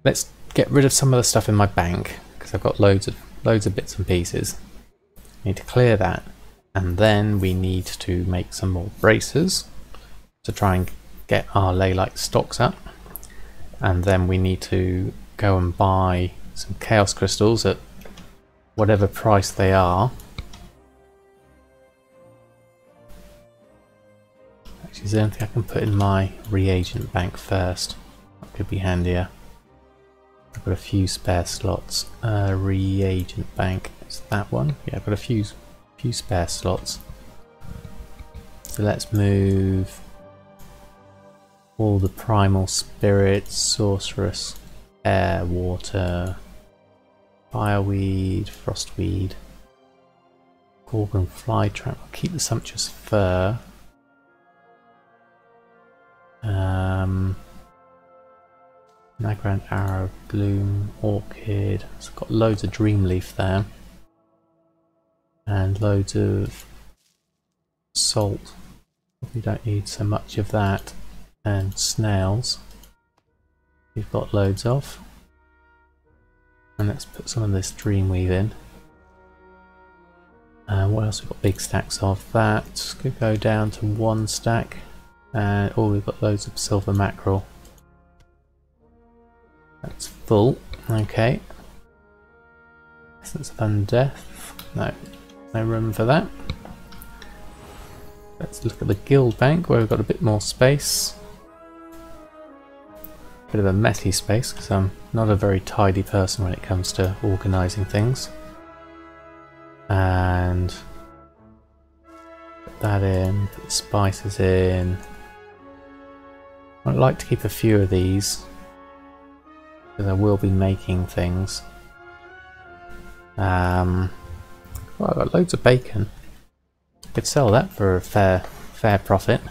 let's get rid of some of the stuff in my bank because I've got loads of bits and pieces. Need to clear that, and then we need to make some more bracers to try and get our ley-like stocks up, and then we need to go and buy some chaos crystals at whatever price they are. Actually, is there anything I can put in my reagent bank first? That could be handier. I've got a few spare slots. Reagent bank, is that one? Yeah, I've got a few spare slots. So let's move all the primal spirits, sorceress, air, water, fireweed, frostweed, gorgon flytrap. I'll keep the sumptuous fur. Nagrand arrow, bloom, orchid. It's got loads of dream leaf there, and loads of salt. We don't need so much of that. And snails. We've got loads of. And let's put some of this dreamweave in. What else? We've got big stacks of that. Could go down to 1 stack. And oh, we've got loads of silver mackerel. That's full. Okay. Essence of undeath. No, no room for that. Let's look at the guild bank where we've got a bit more space. Bit of a messy space because I'm not a very tidy person when it comes to organising things. And put that in, put the spices in. I'd like to keep a few of these because I will be making things. Well, I've got loads of bacon. I could sell that for a fair profit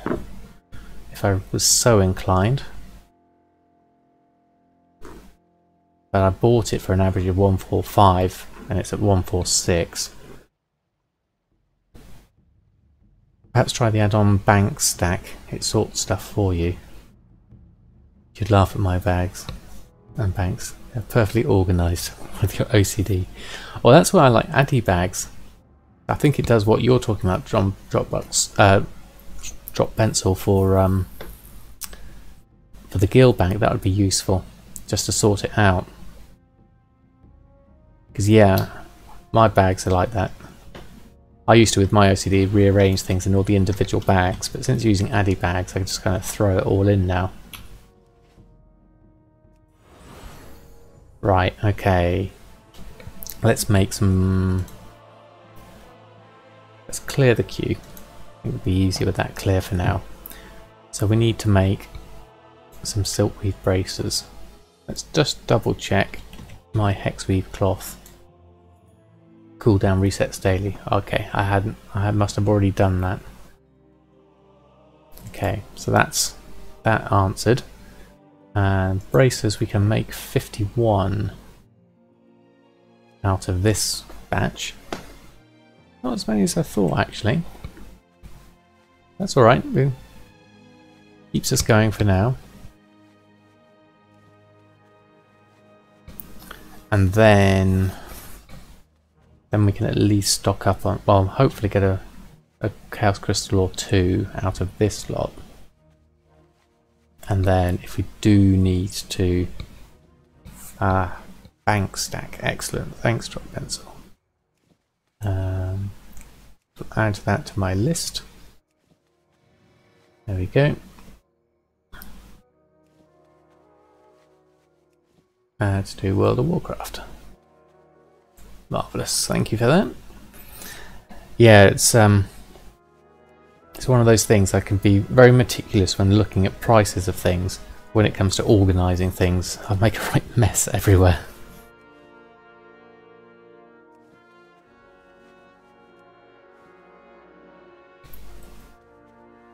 if I was so inclined. But I bought it for an average of 145 and it's at 146. Perhaps try the add-on bank stack. It sorts stuff for you. You'd laugh at my bags and banks. They're perfectly organised with your OCD. Well, that's why I like Addy bags. I think it does what you're talking about, drop pencil for the guild bank. That would be useful just to sort it out. Because yeah, my bags are like that. I used to, with my OCD, rearrange things in all the individual bags, but since using Addy bags, I can just kind of throw it all in now. Right, okay. Let's make some... Let's clear the queue. I think it'll be easier with that clear for now. So we need to make some silkweave bracers. Let's just double check my hexweave cloth. Cooldown resets daily. Okay, I must have already done that. Okay, so that's that answered. And bracers, we can make 51 out of this batch. Not as many as I thought, actually. That's alright. Keeps us going for now. And then we can at least stock up on, well, hopefully get a chaos crystal or 2 out of this lot. And then if we do need to bank stack, excellent, thanks drop pencil. Add that to my list. There we go. Add to World of Warcraft. Marvellous, thank you for that. Yeah, it's one of those things I can be very meticulous when looking at prices of things. When it comes to organising things, I make a right mess everywhere.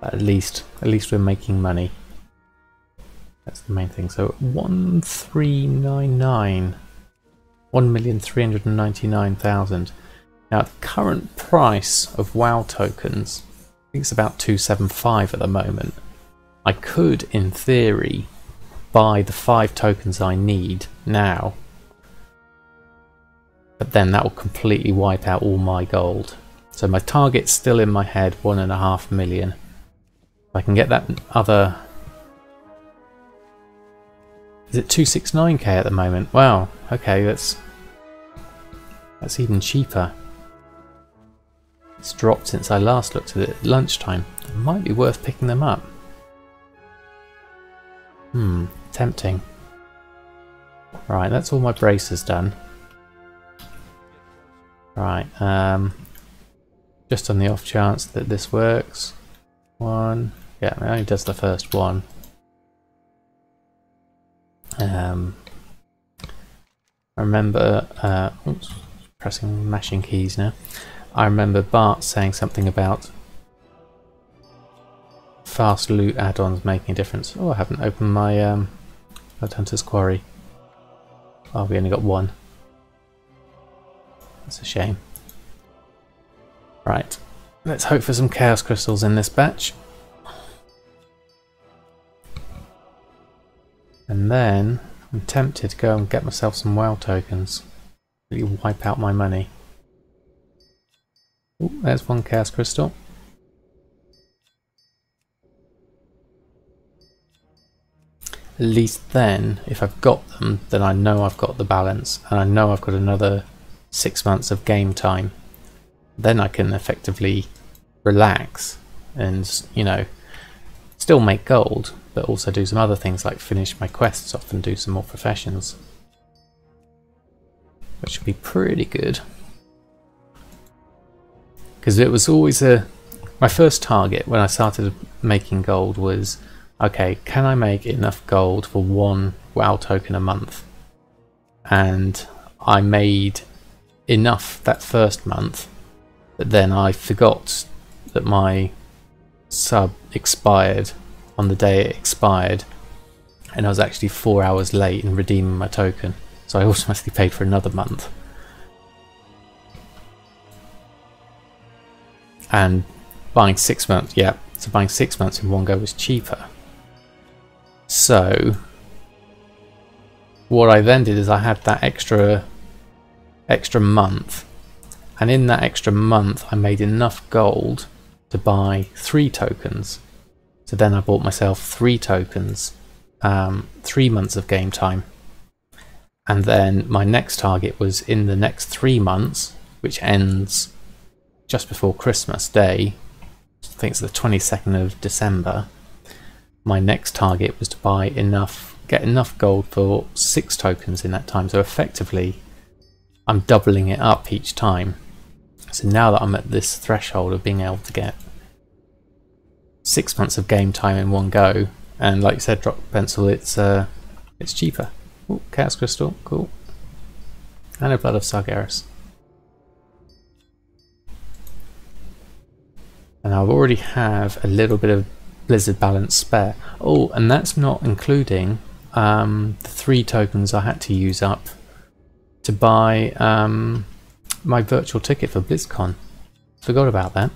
At least we're making money. That's the main thing. So 1399, 1,399,000. Now the current price of WoW tokens, I think it's about 275 at the moment. I could, in theory, buy the 5 tokens I need now, but then that will completely wipe out all my gold. So my target's still in my head, 1.5 million. If I can get that other... Is it 269k at the moment? Wow, okay, that's even cheaper. It's dropped since I last looked at it at lunchtime. It might be worth picking them up. Tempting. Right, that's all my braces done. Right, just on the off chance that this works. One, yeah, it only does the first one. I remember, oops, pressing mashing keys now. I remember Bart saying something about fast loot add-ons making a difference. Oh, I haven't opened my Hunter's Quarry. Oh, we only got one. That's a shame. Right, let's hope for some Chaos Crystals in this batch. And then I'm tempted to go and get myself some WoW tokens. Really wipe out my money. Ooh, there's one Chaos Crystal. At least then, if I've got them, then I know I've got the balance, and I know I've got another 6 months of game time. Then I can effectively relax and, you know, still make gold, but also do some other things like finish my quests off and do some more professions. Which would be pretty good. Because it was always my first target when I started making gold was, okay, can I make enough gold for 1 WoW token a month? And I made enough that first month, but then I forgot that my sub expired on the day it expired, and I was actually 4 hours late in redeeming my token, so I automatically paid for another month. And buying 6 months, yeah, so buying 6 months in one go was cheaper. So what I then did is I had that extra month, and in that extra month I made enough gold to buy 3 tokens. So then I bought myself 3 tokens, 3 months of game time, and then my next target was in the next 3 months, which ends just before Christmas Day. I think it's the 22nd of December. My next target was to buy enough, get enough gold for 6 tokens in that time. So effectively, I'm doubling it up each time. So now that I'm at this threshold of being able to get 6 months of game time in one go, and like you said, drop pencil, it's cheaper. Ooh, Chaos Crystal, cool, and a Blood of Sargeras. And I already have a little bit of Blizzard balance spare. Oh, and that's not including the 3 tokens I had to use up to buy my virtual ticket for BlizzCon. Forgot about that.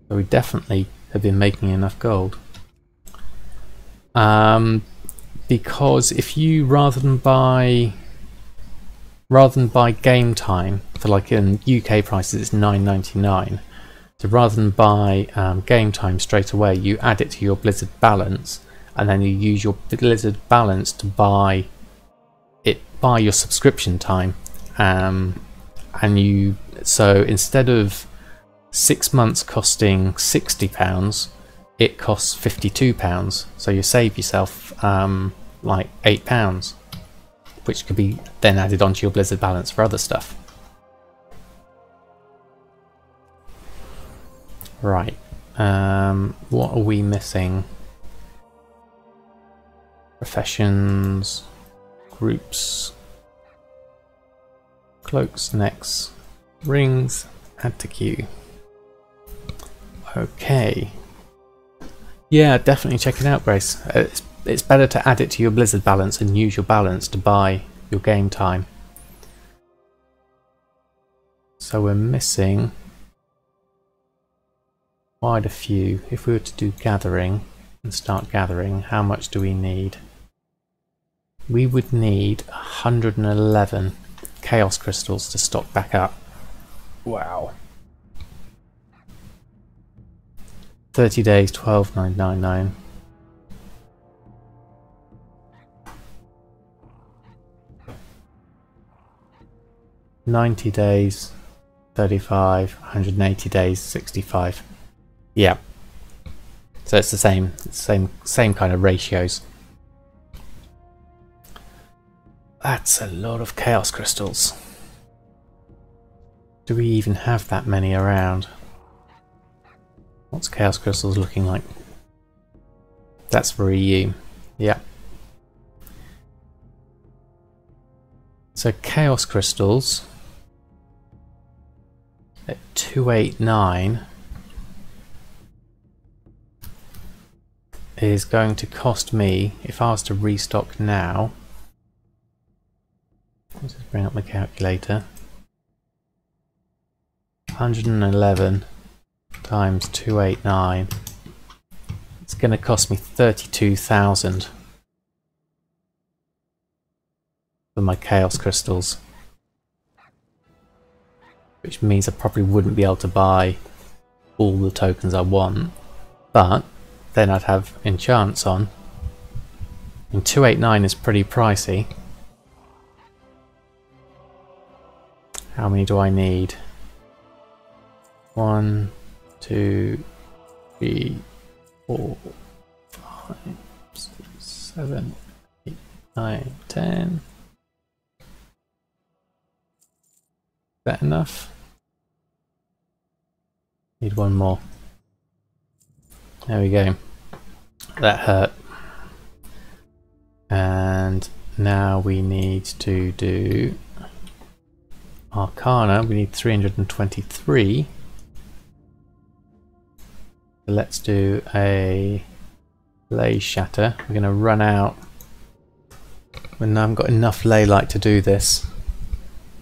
So we definitely have been making enough gold. Because if you rather than buy game time for, like, in UK prices it's $9.99. So rather than buy game time straight away, you add it to your Blizzard balance, and then you use your Blizzard balance to buy your subscription time. So instead of 6 months costing £60, it costs £52. So you save yourself like £8, which could be then added onto your Blizzard balance for other stuff. Right, what are we missing? Professions, groups, cloaks, necks, rings, add to queue. Okay, Yeah, definitely check it out, Grace. It's better to add it to your Blizzard balance and use your balance to buy your game time. So we're missing quite a few. If we were to do gathering and start gathering, how much do we need? We would need 111 chaos crystals to stock back up. Wow. 30 days, 12,999. $90 days, 35, 180 days, 65. Yeah. So it's the same kind of ratios. That's a lot of chaos crystals. Do we even have that many around? What's chaos crystals looking like? That's for EU. Yeah. So chaos crystals at 289 is going to cost me, if I was to restock now, let's just bring up my calculator, 111 times 289, it's going to cost me 32,000 for my chaos crystals, which means I probably wouldn't be able to buy all the tokens I want, but then I'd have enchants on, and 289 is pretty pricey. How many do I need? 1, 2, 3, 4, 5, 6, 7, 8, 9, 10. Is that enough? Need one more. There we go. That hurt. And now we need to do Arcana. We need 323. Let's do a ley shatter. We're going to run out when I haven't got enough ley light to do this,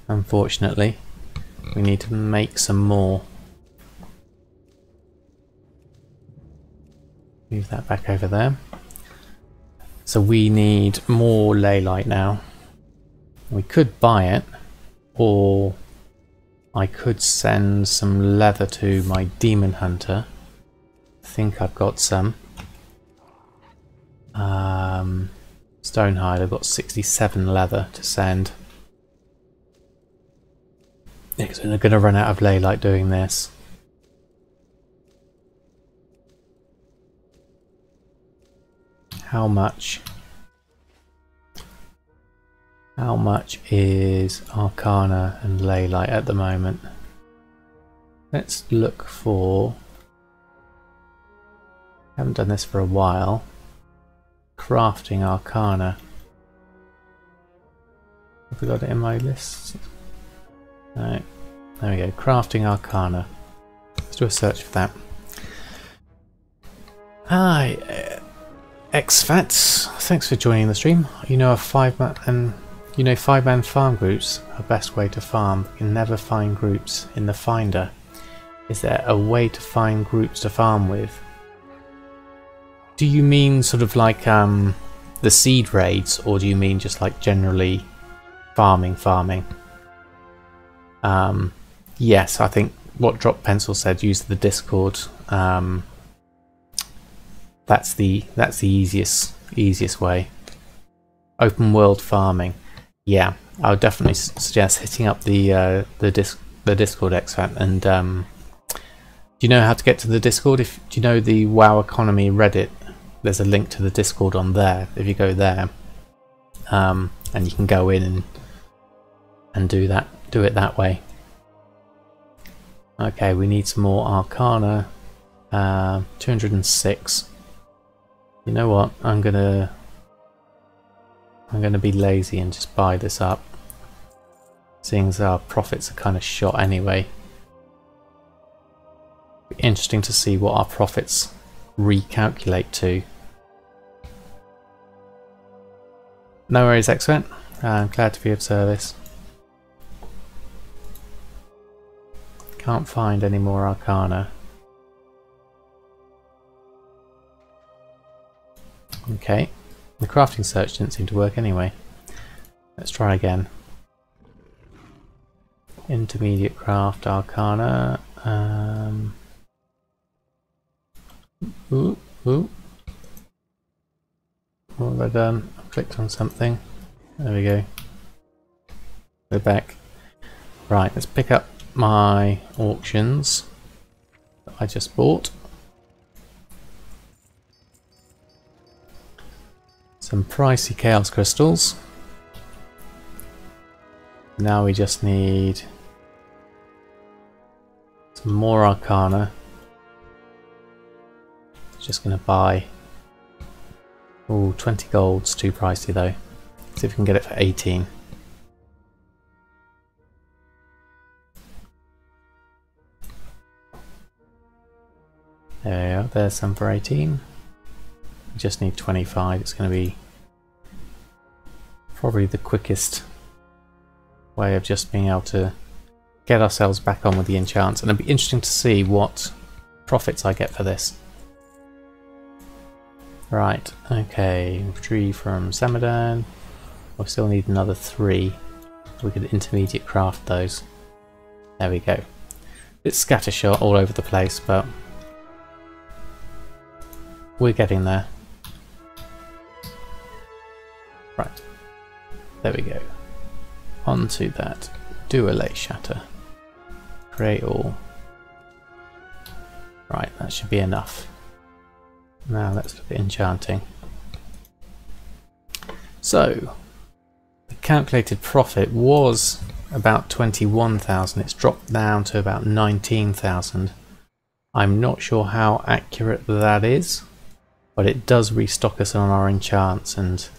unfortunately. We need to make some more. Move that back over there. So we need more ley light now. We could buy it, or I could send some leather to my demon hunter. I think I've got some. Stonehide, I've got 67 leather to send. Because we're going to run out of ley light doing this. How much is Arcana and ley light at the moment? Let's look for, haven't done this for a while, crafting Arcana. Have we got it in my list? No. There we go, crafting Arcana. Let's do a search for that. Hi, XFATs, thanks for joining the stream. You know, five-man farm groups are the best way to farm. You can never find groups in the Finder. Is there a way to find groups to farm with? Do you mean sort of like the seed raids, or do you mean just like generally farming? Yes, I think what Drop Pencil said, use the Discord. That's the easiest way. Open world farming. Yeah, I would definitely suggest hitting up the Discord XFAT. And do you know how to get to the Discord? Do you know the WoW Economy Reddit? There's a link to the Discord on there. If you go there, and you can go in and do it that way. Okay, we need some more Arcana. 206. You know what? I'm gonna be lazy and just buy this up, seeing as our profits are kind of shot anyway. Be interesting to see what our profits recalculate to. No worries, excellent. I'm glad to be of service. Can't find any more arcana. Okay, the crafting search didn't seem to work anyway. Let's try again. Intermediate craft arcana. Ooh. What have I done? I've clicked on something. There we go. Go back. Right, let's pick up my auctions that I just bought. Some pricey chaos crystals. Now we just need some more arcana. Just going to buy. Oh, 20 gold's too pricey though. See if we can get it for 18. There we go, there's some for 18. We just need 25. It's going to be probably the quickest way of just being able to get ourselves back on with the enchants, and it'll be interesting to see what profits I get for this. Right, okay, 3 from Samadan. We still need another 3. We could intermediate craft those. There we go. It's scattershot all over the place, but we're getting there. Right, there we go. On to that. Do a lay shatter. Create all. Right, that should be enough. Now let's look at enchanting. So, the calculated profit was about 21,000. It's dropped down to about 19,000. I'm not sure how accurate that is, but it does restock us on our enchants, and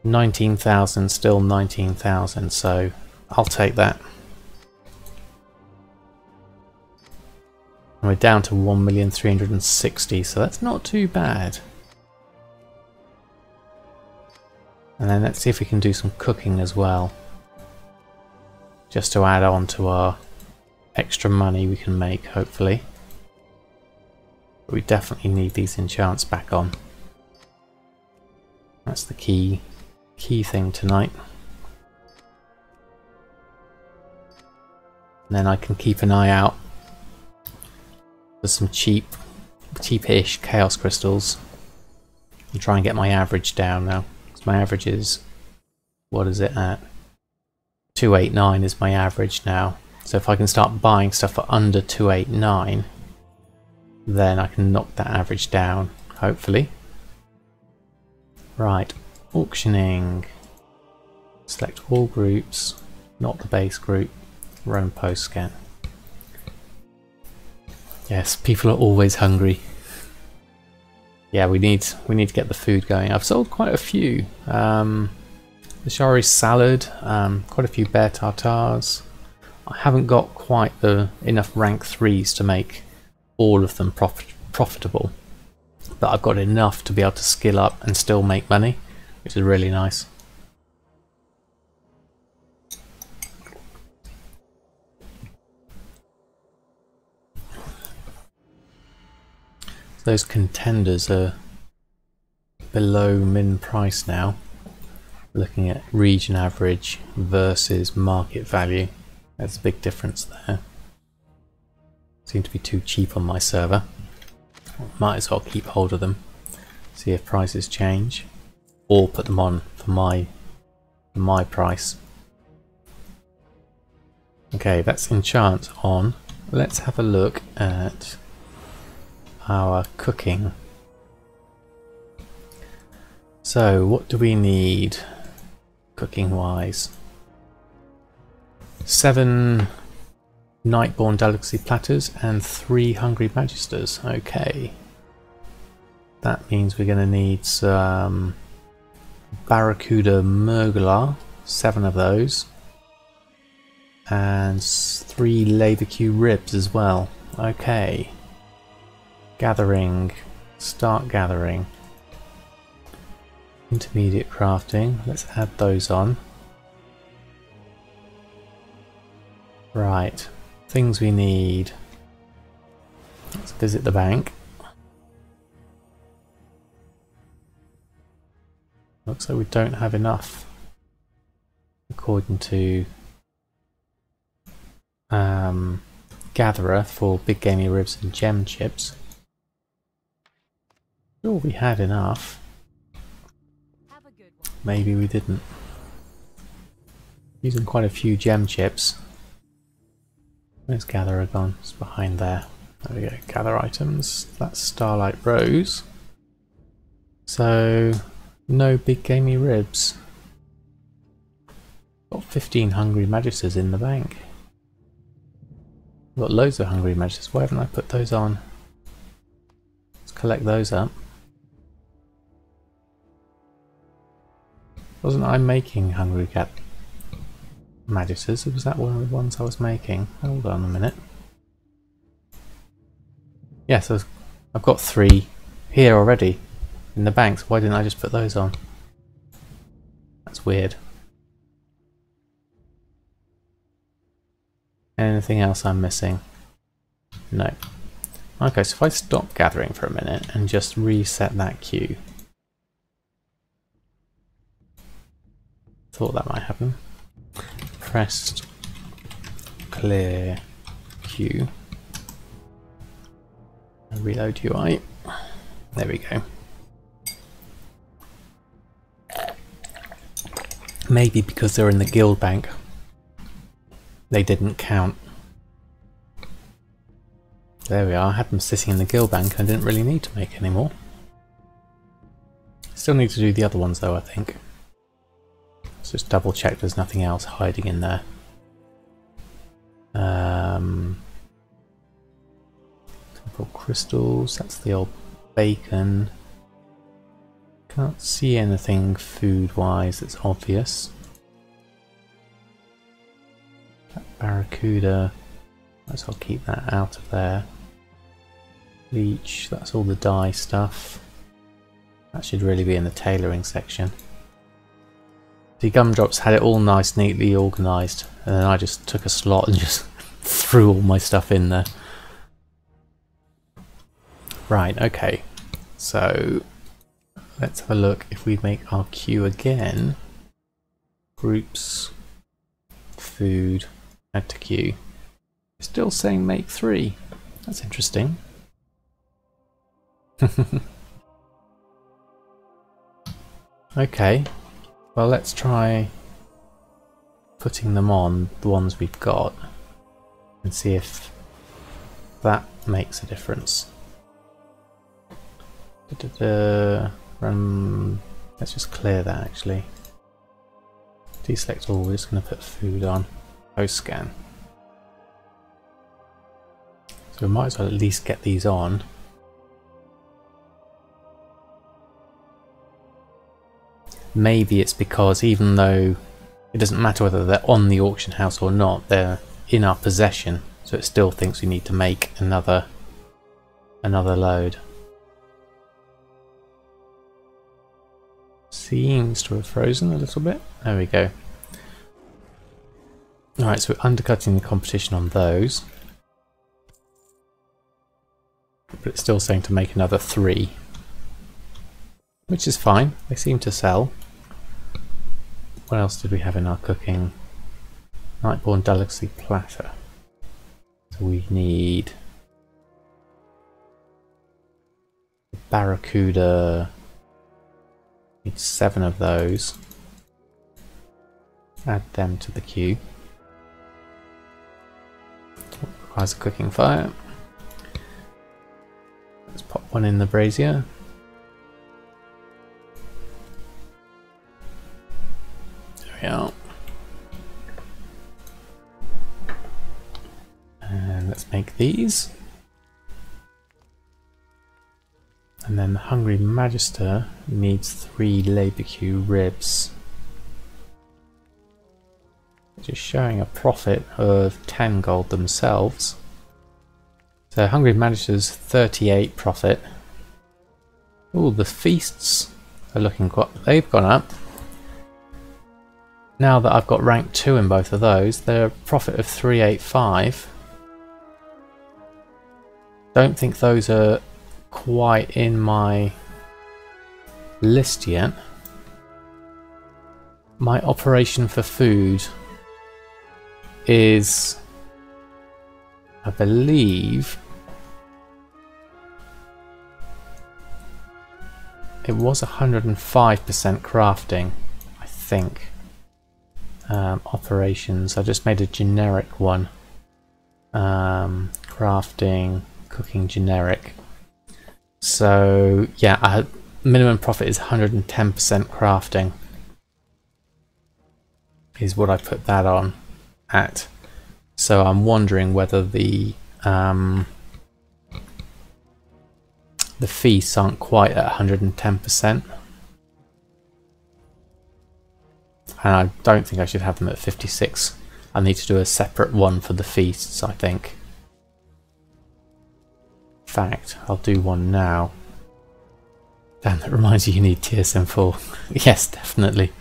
19,000 still 19,000, so I'll take that. And we're down to 1,360,000, so that's not too bad. And then let's see if we can do some cooking as well, just to add on to our extra money we can make, hopefully. But we definitely need these enchants back on. That's the key thing tonight. And then I can keep an eye out for some cheapish chaos crystals and try and get my average down now. Because my average is, what is it at? 289 is my average now. So if I can start buying stuff for under 289, then I can knock that average down, hopefully. Right, auctioning. Select all groups, not the base group. Run post scan. Yes, people are always hungry. Yeah, we need to get the food going. I've sold quite a few. The shal'dorei salad, quite a few bear tartars. I haven't got quite enough rank 3s to make all of them profitable, but I've got enough to be able to skill up and still make money, which is really nice. Those contenders are below min price now. Looking at region average versus market value, there's a big difference there. Seem to be too cheap on my server. Might as well keep hold of them, see if prices change, or put them on for my price. Okay, that's enchant on. Let's have a look at our cooking. So what do we need cooking wise? 7 Nightborn delicacy platters and 3 hungry magisters. Okay, that means we're going to need some barracuda mergula, 7 of those, and 3 lava Q ribs as well. Okay, gathering Start gathering. Intermediate crafting. Let's add those on. Right. Things we need. Let's visit the bank. Looks like we don't have enough, according to Gatherer, for big gamey ribs and gem chips. Sure, we had enough. Maybe we didn't. Using quite a few gem chips. Where's Gatherer gone? It's behind there. There we go. Gather items. That's Starlight Rose. So no big gamey ribs. Got 15 hungry magisters in the bank. Got loads of hungry magisters. Why haven't I put those on? Let's collect those up. Wasn't I making hungry cat magisters? Was that one of the ones I was making? Hold on a minute. Yes, I've got 3 here already in the banks. Why didn't I just put those on? That's weird. Anything else I'm missing? No. Okay, so if I stop gathering for a minute and just reset that queue. Thought that might happen. Pressed clear queue. Reload UI. There we go. Maybe because they're in the guild bank, they didn't count. There we are. I had them sitting in the guild bank and I didn't really need to make any more. Still need to do the other ones though, I think. Let's just double check there's nothing else hiding in there. Temporal crystals, that's the old bacon. Can't see anything food-wise that's obvious. That barracuda, might as well keep that out of there. Leech, that's all the dye stuff. That should really be in the tailoring section. The gumdrops had it all nice, neatly organised, and then I just took a slot and just threw all my stuff in there. Right, okay. So let's have a look if we make our queue again. Groups, food, add to queue. Still saying make 3. That's interesting. Okay, well let's try putting them on the ones we've got and see if that makes a difference. Let's just clear that actually. Deselect all, we're just going to put food on. Post scan. So we might as well at least get these on. Maybe it's because even though it doesn't matter whether they're on the auction house or not, they're in our possession, so it still thinks we need to make another load. Seems to have frozen a little bit. There we go. Alright, so we're undercutting the competition on those. But it's still saying to make another 3. Which is fine, they seem to sell. What else did we have in our cooking? Nightborn Delicacy Platter. So we need Barracuda. Need 7 of those. Add them to the queue. Requires a cooking fire. Let's pop one in the brazier. There we are. And let's make these. And then the Hungry Magister needs 3 Labor-Q ribs. Just showing a profit of 10 gold themselves. So Hungry Magister's 38 profit. Oh, the feasts are looking quite... They've gone up. Now that I've got rank 2 in both of those, they're a profit of 385. Don't think those are quite in my list yet. My operation for food is, I believe, it was 105% crafting, I think. Operations, I just made a generic one. Crafting, cooking generic. So yeah, minimum profit is 110% crafting. Is what I put that on at. So I'm wondering whether the feasts aren't quite at 110%. And I don't think I should have them at 56. I need to do a separate one for the feasts, I think. In fact, I'll do one now. Damn, that reminds you need TSM 4. Yes, definitely.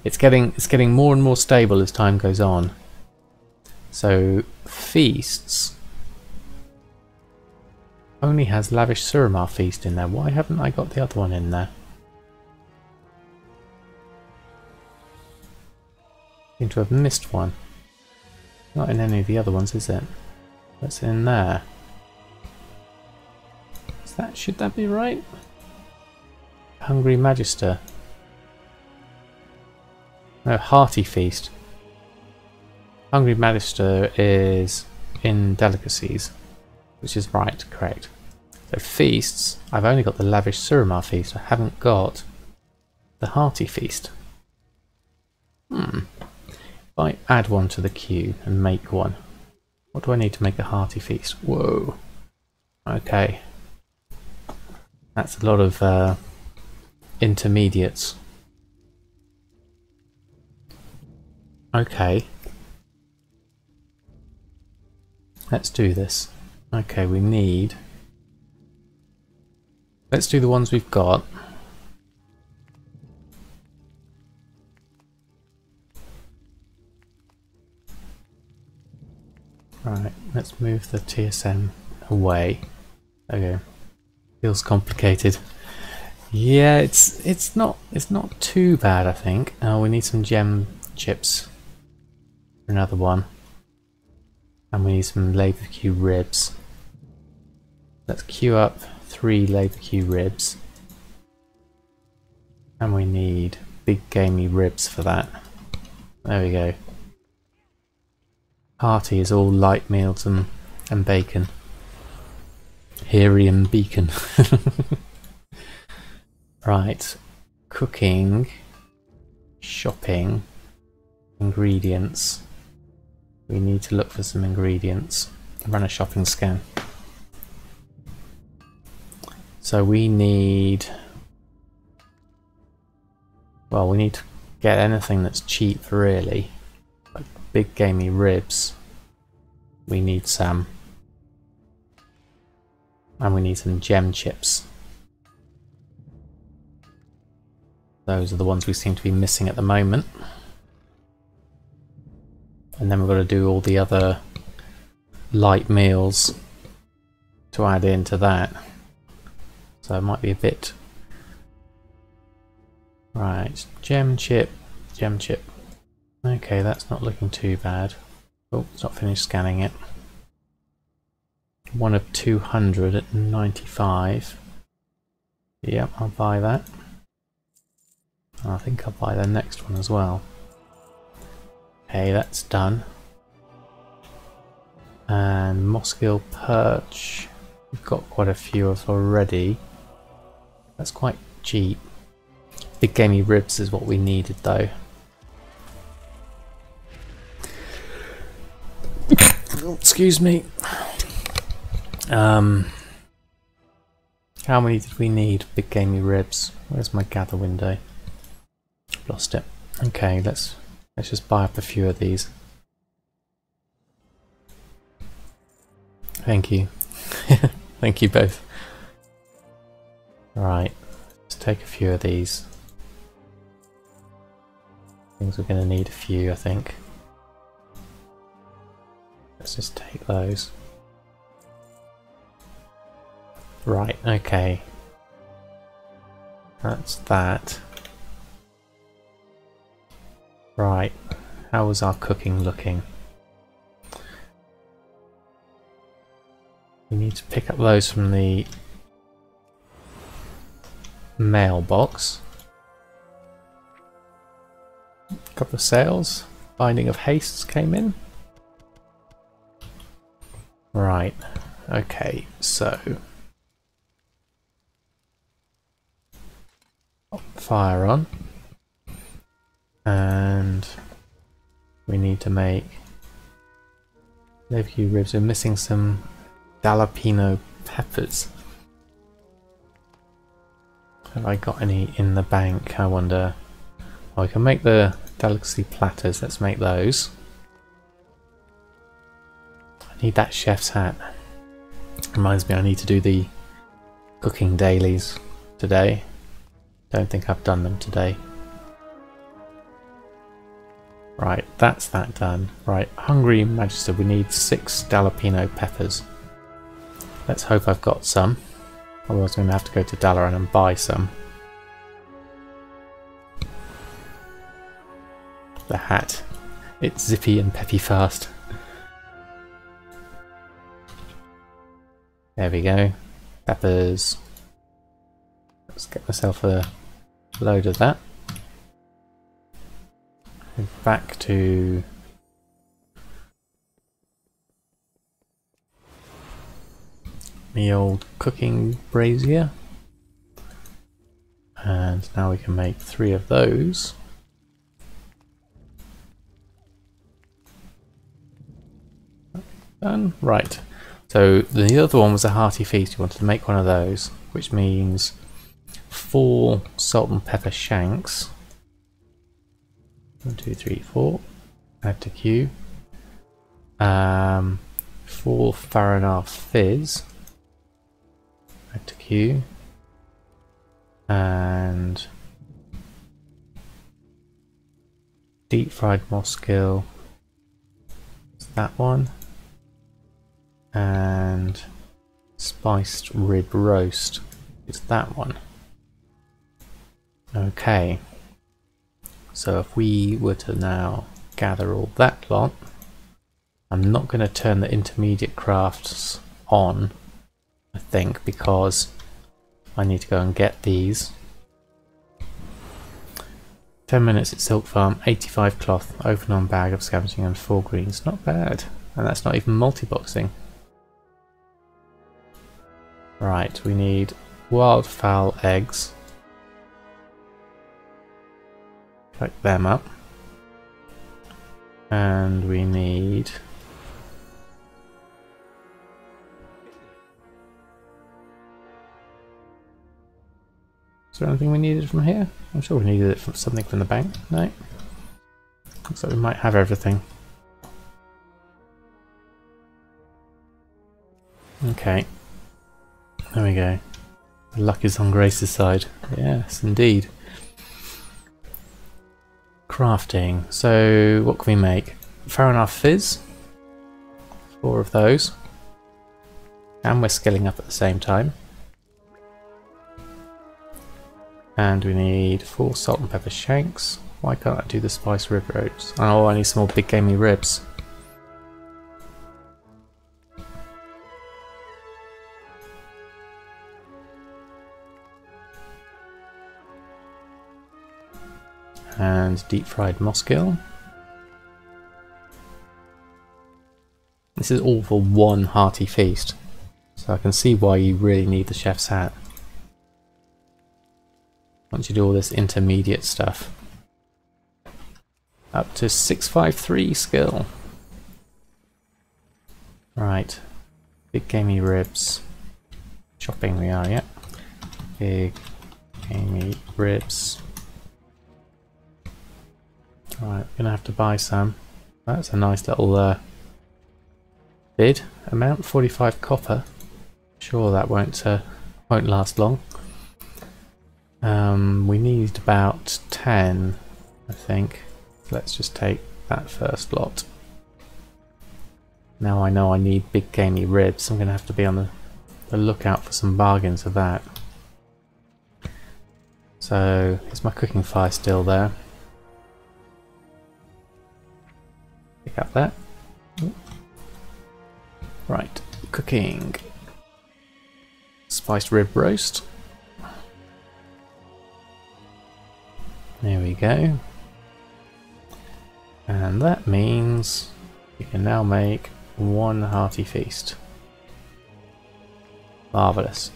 It's getting more and more stable as time goes on. So feasts only has lavish Suramar feast in there. Why haven't I got the other one in there? Seem to have missed one. Not in any of the other ones, is it? What's in there? Should that be right? Hungry Magister. No, Hearty Feast. Hungry Magister is in Delicacies, which is right, correct. So Feasts, I've only got the Lavish Suramar Feast, I haven't got the Hearty Feast. If I add one to the queue and make one, what do I need to make a Hearty Feast? Whoa. Okay. That's a lot of intermediates. Okay. Let's do this. Okay, we need... Let's do the ones we've got. Right, let's move the TSM away. Okay. Feels complicated. Yeah, it's not too bad, I think. Oh, we need some gem chips. Another one. And we need some labour queue ribs. Let's queue up 3 labour queue ribs. And we need big gamey ribs for that. There we go. Hearty is all light meals and bacon. Herium beacon. Right. Cooking. Shopping. Ingredients. We need to look for some ingredients. Run a shopping scan. So we need... Well, we need to get anything that's cheap, really. Like big gamey ribs. We need some. And we need some gem chips. Those are the ones we seem to be missing at the moment. And then we've got to do all the other light meals to add into that. So it might be a bit... Right, gem chip, gem chip. Okay, that's not looking too bad. Oh, it's not finished scanning it. One of 200 at 95. Yep, I'll buy that. I think I'll buy the next one as well. Okay, that's done. And Mossgill Perch. We've got quite a few of already. That's quite cheap. Big gamey ribs is what we needed though. Oh, excuse me. How many did we need? Big gamey ribs. Where's my gather window? Lost it. Okay, let's just buy up a few of these. Thank you. Thank you both. Right, let's take a few of these. Things we're going to need a few, I think. Let's just take those. Right, okay. That's that. Right, how was our cooking looking? We need to pick up those from the mailbox. A couple of sales. Binding of Hastes came in. Right, okay, so pop the fire on. And we need to make barbecue ribs. We're missing some jalapeno peppers. Have I got any in the bank, I wonder? Oh, I can make the delicacy platters. Let's make those. I need that chef's hat. Reminds me I need to do the cooking dailies today. Don't think I've done them today. Right, that's that done. Right, Hungry Magister, we need 6 jalapeno peppers. Let's hope I've got some. Otherwise I'm going to have to go to Dalaran and buy some. The hat. It's zippy and peppy fast. There we go. Peppers. Let's get myself a load of that. Back to the old cooking brazier, and now we can make 3 of those. Done. Right, so the other one was a hearty feast. We wanted to make one of those, which means 4 salt and pepper shanks. 1, 2, 3, 4. Add to queue. 4 Fahrenheit fizz. Add to queue. And deep fried moskill. It's that one. And spiced rib roast. It's that one. Okay. So if we were to now gather all that lot, I'm not going to turn the intermediate crafts on, I think, because I need to go and get these. 10 minutes at Silk Farm, 85 cloth, open on bag of scavenging and 4 greens. Not bad. And that's not even multi-boxing. Right, we need wildfowl eggs. Collect them up. And we need is there anything we needed from here? I'm sure we needed it from something from the bank. No? Looks like we might have everything. Okay. There we go. The luck is on Grace's side. Yes, indeed. Crafting. So, what can we make? Fahrenheit fizz. 4 of those. And we're skilling up at the same time. And we need 4 salt and pepper shanks. Why can't I do the spice rib roast? Oh, I need some more big gamey ribs. And deep fried moskill. This is all for one hearty feast, so I can see why you really need the chef's hat once you do all this intermediate stuff. Up to 653 skill. Right, big gamey ribs. Chopping we are, yeah. Big gamey ribs. Alright, we're gonna have to buy some. That's a nice little bid amount, 45 copper. Sure that won't last long. We need about 10, I think. Let's just take that first lot. Now I know I need big gamey ribs. I'm going to have to be on the lookout for some bargains of that. So, is my cooking fire still there? Pick up that. Right, cooking. Spiced rib roast. There we go. And that means you can now make one hearty feast. Marvellous.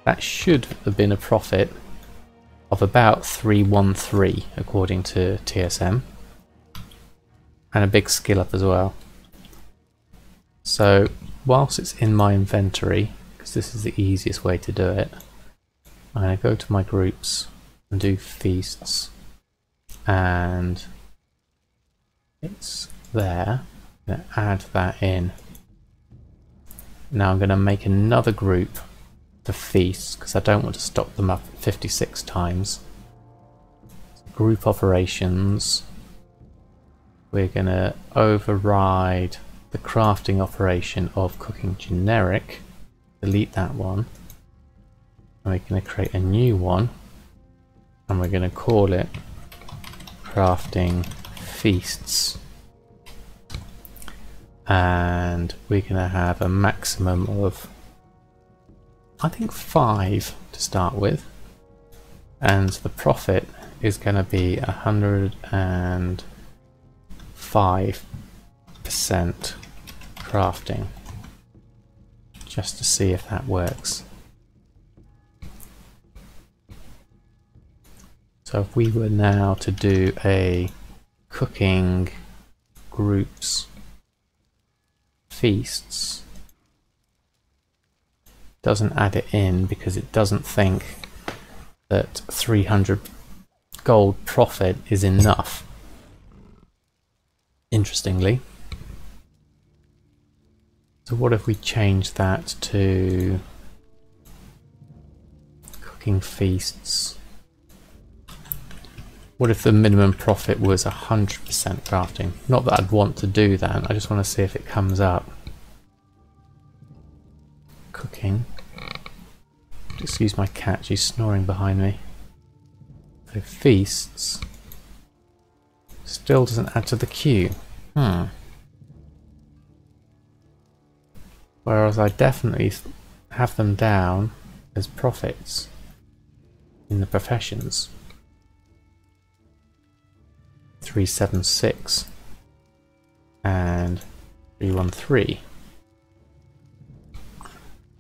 That should have been a profit of about 313 according to TSM. And a big skill up as well. So whilst it's in my inventory, because this is the easiest way to do it, I'm going to go to my groups and do feasts. And it's there. I'm going to add that in. Now I'm going to make another group for feasts because I don't want to stock them up 56 times. Group operations. We're going to override the crafting operation of cooking generic. Delete that one. And we're going to create a new one. And we're going to call it crafting feasts. And we're going to have a maximum of, I think, 5 to start with. And the profit is going to be 105% crafting. Just to see if that works. So if we were now to do a cooking groups feasts, doesn't add it in because it doesn't think that 300 gold profit is enough. Interestingly. So what if we change that to cooking feasts? What if the minimum profit was 100% crafting? Not that I'd want to do that, I just want to see if it comes up. Cooking. Excuse my cat, she's snoring behind me. So feasts. Still doesn't add to the queue. Whereas I definitely have them down as profits in the professions. 376 and 313.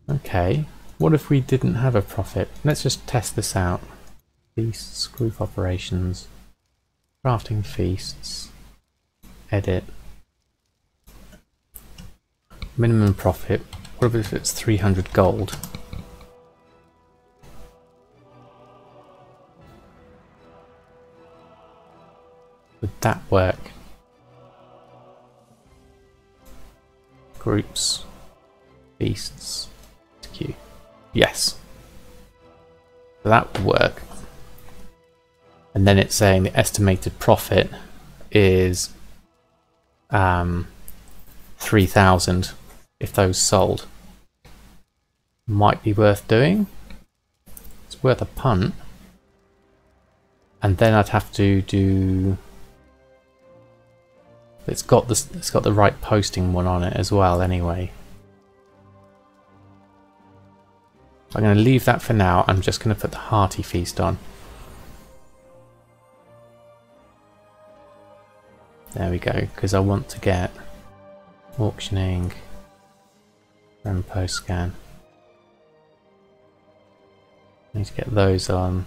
Okay, what if we didn't have a profit? Let's just test this out. Feasts, group operations, crafting feasts, edit. Minimum profit, what if it's 300 gold? Would that work? Groups, feasts, queue. Yes. So that would work. And then it's saying the estimated profit is 3,000 if those sold. Might be worth doing. It's worth a punt. And then I'd have to do. It's got the right posting one on it as well anyway. I'm going to leave that for now. I'm just going to put the hearty feast on. There we go, because I want to get auctioning and post scan. Need to get those on.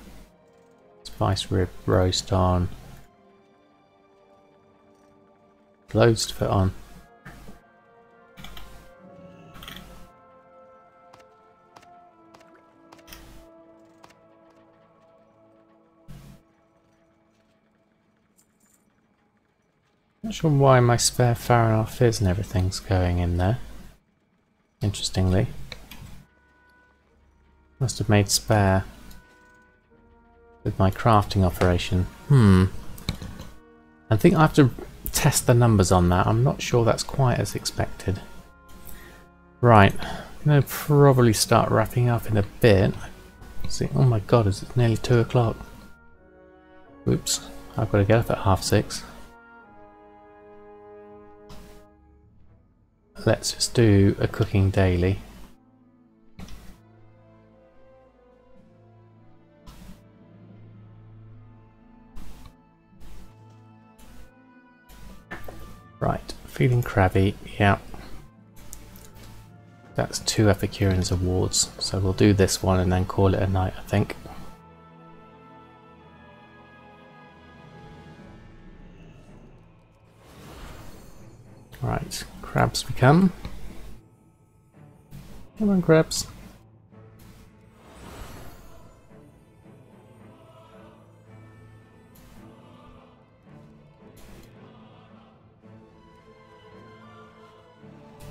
Spice rib roast on. Loads to put on. Not sure why my spare Farinal Fizz and everything's going in there. Interestingly. Must have made spare. with my crafting operation. I think I have to test the numbers on that. I'm not sure that's quite as expected. Right, I'm going to probably start wrapping up in a bit. See, oh my god, it's nearly 2 o'clock. Oops, I've got to get up at 6:30. Let's just do a cooking daily. Right, feeling crabby, yeah. That's 2 Epicureans awards, so we'll do this one and then call it a night, I think. Right, crabs we come. Come on, crabs.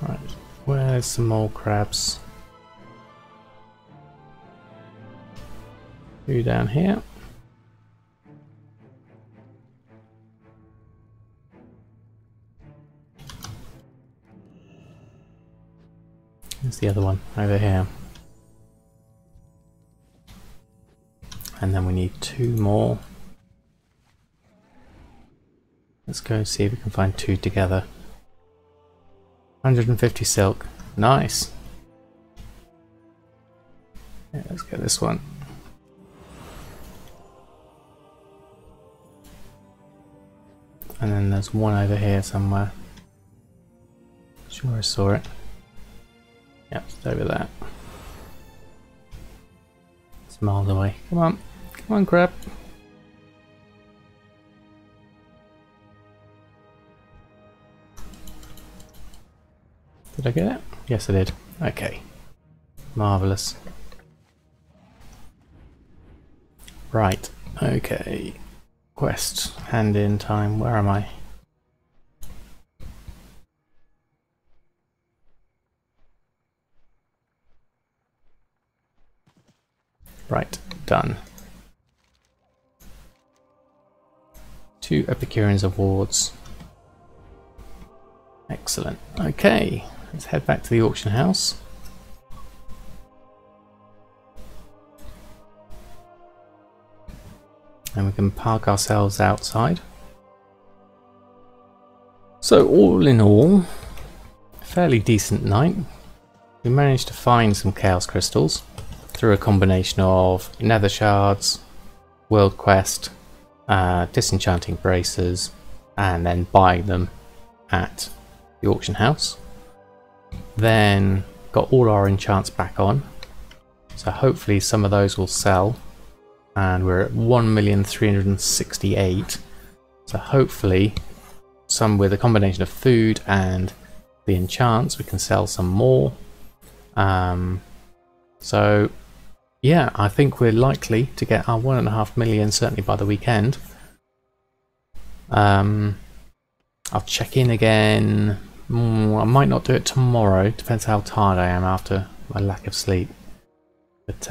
Right, where's some more crabs? 2 down here. There's the other one over here. And then we need 2 more. Let's go see if we can find 2 together. 150 silk. Nice. Yeah, let's get this one. And then there's one over here somewhere. Sure I saw it. Yep, it's over there. It's miles away. Come on. Come on, crab. Did I get it? Yes, I did. Okay. Marvellous. Right. Okay. Quest. Hand in time. Where am I? Right. Done. 2 Epicureans awards. Excellent. Okay. Let's head back to the auction house. And we can park ourselves outside. So all in all, a fairly decent night. We managed to find some chaos crystals through a combination of nether shards, world quest, disenchanting braces, and then buying them at the auction house. Then got all our enchants back on, so hopefully some of those will sell, and we're at 1,368,000, so hopefully some with a combination of food and the enchants we can sell some more. So yeah, I think we're likely to get our 1.5 million certainly by the weekend. I'll check in again. I might not do it tomorrow, depends how tired I am after my lack of sleep. But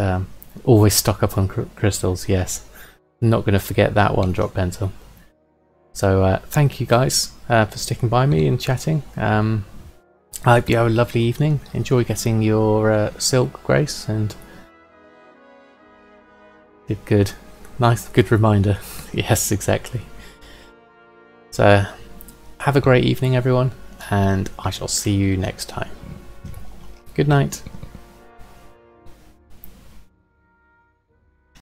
always stock up on crystals, yes. I'm not going to forget that one, Drop Pencil. So thank you guys for sticking by me and chatting. I hope you have a lovely evening. Enjoy getting your silk, Grace, and did good. Nice, good reminder. Yes, exactly. So have a great evening, everyone, and I shall see you next time. Good night.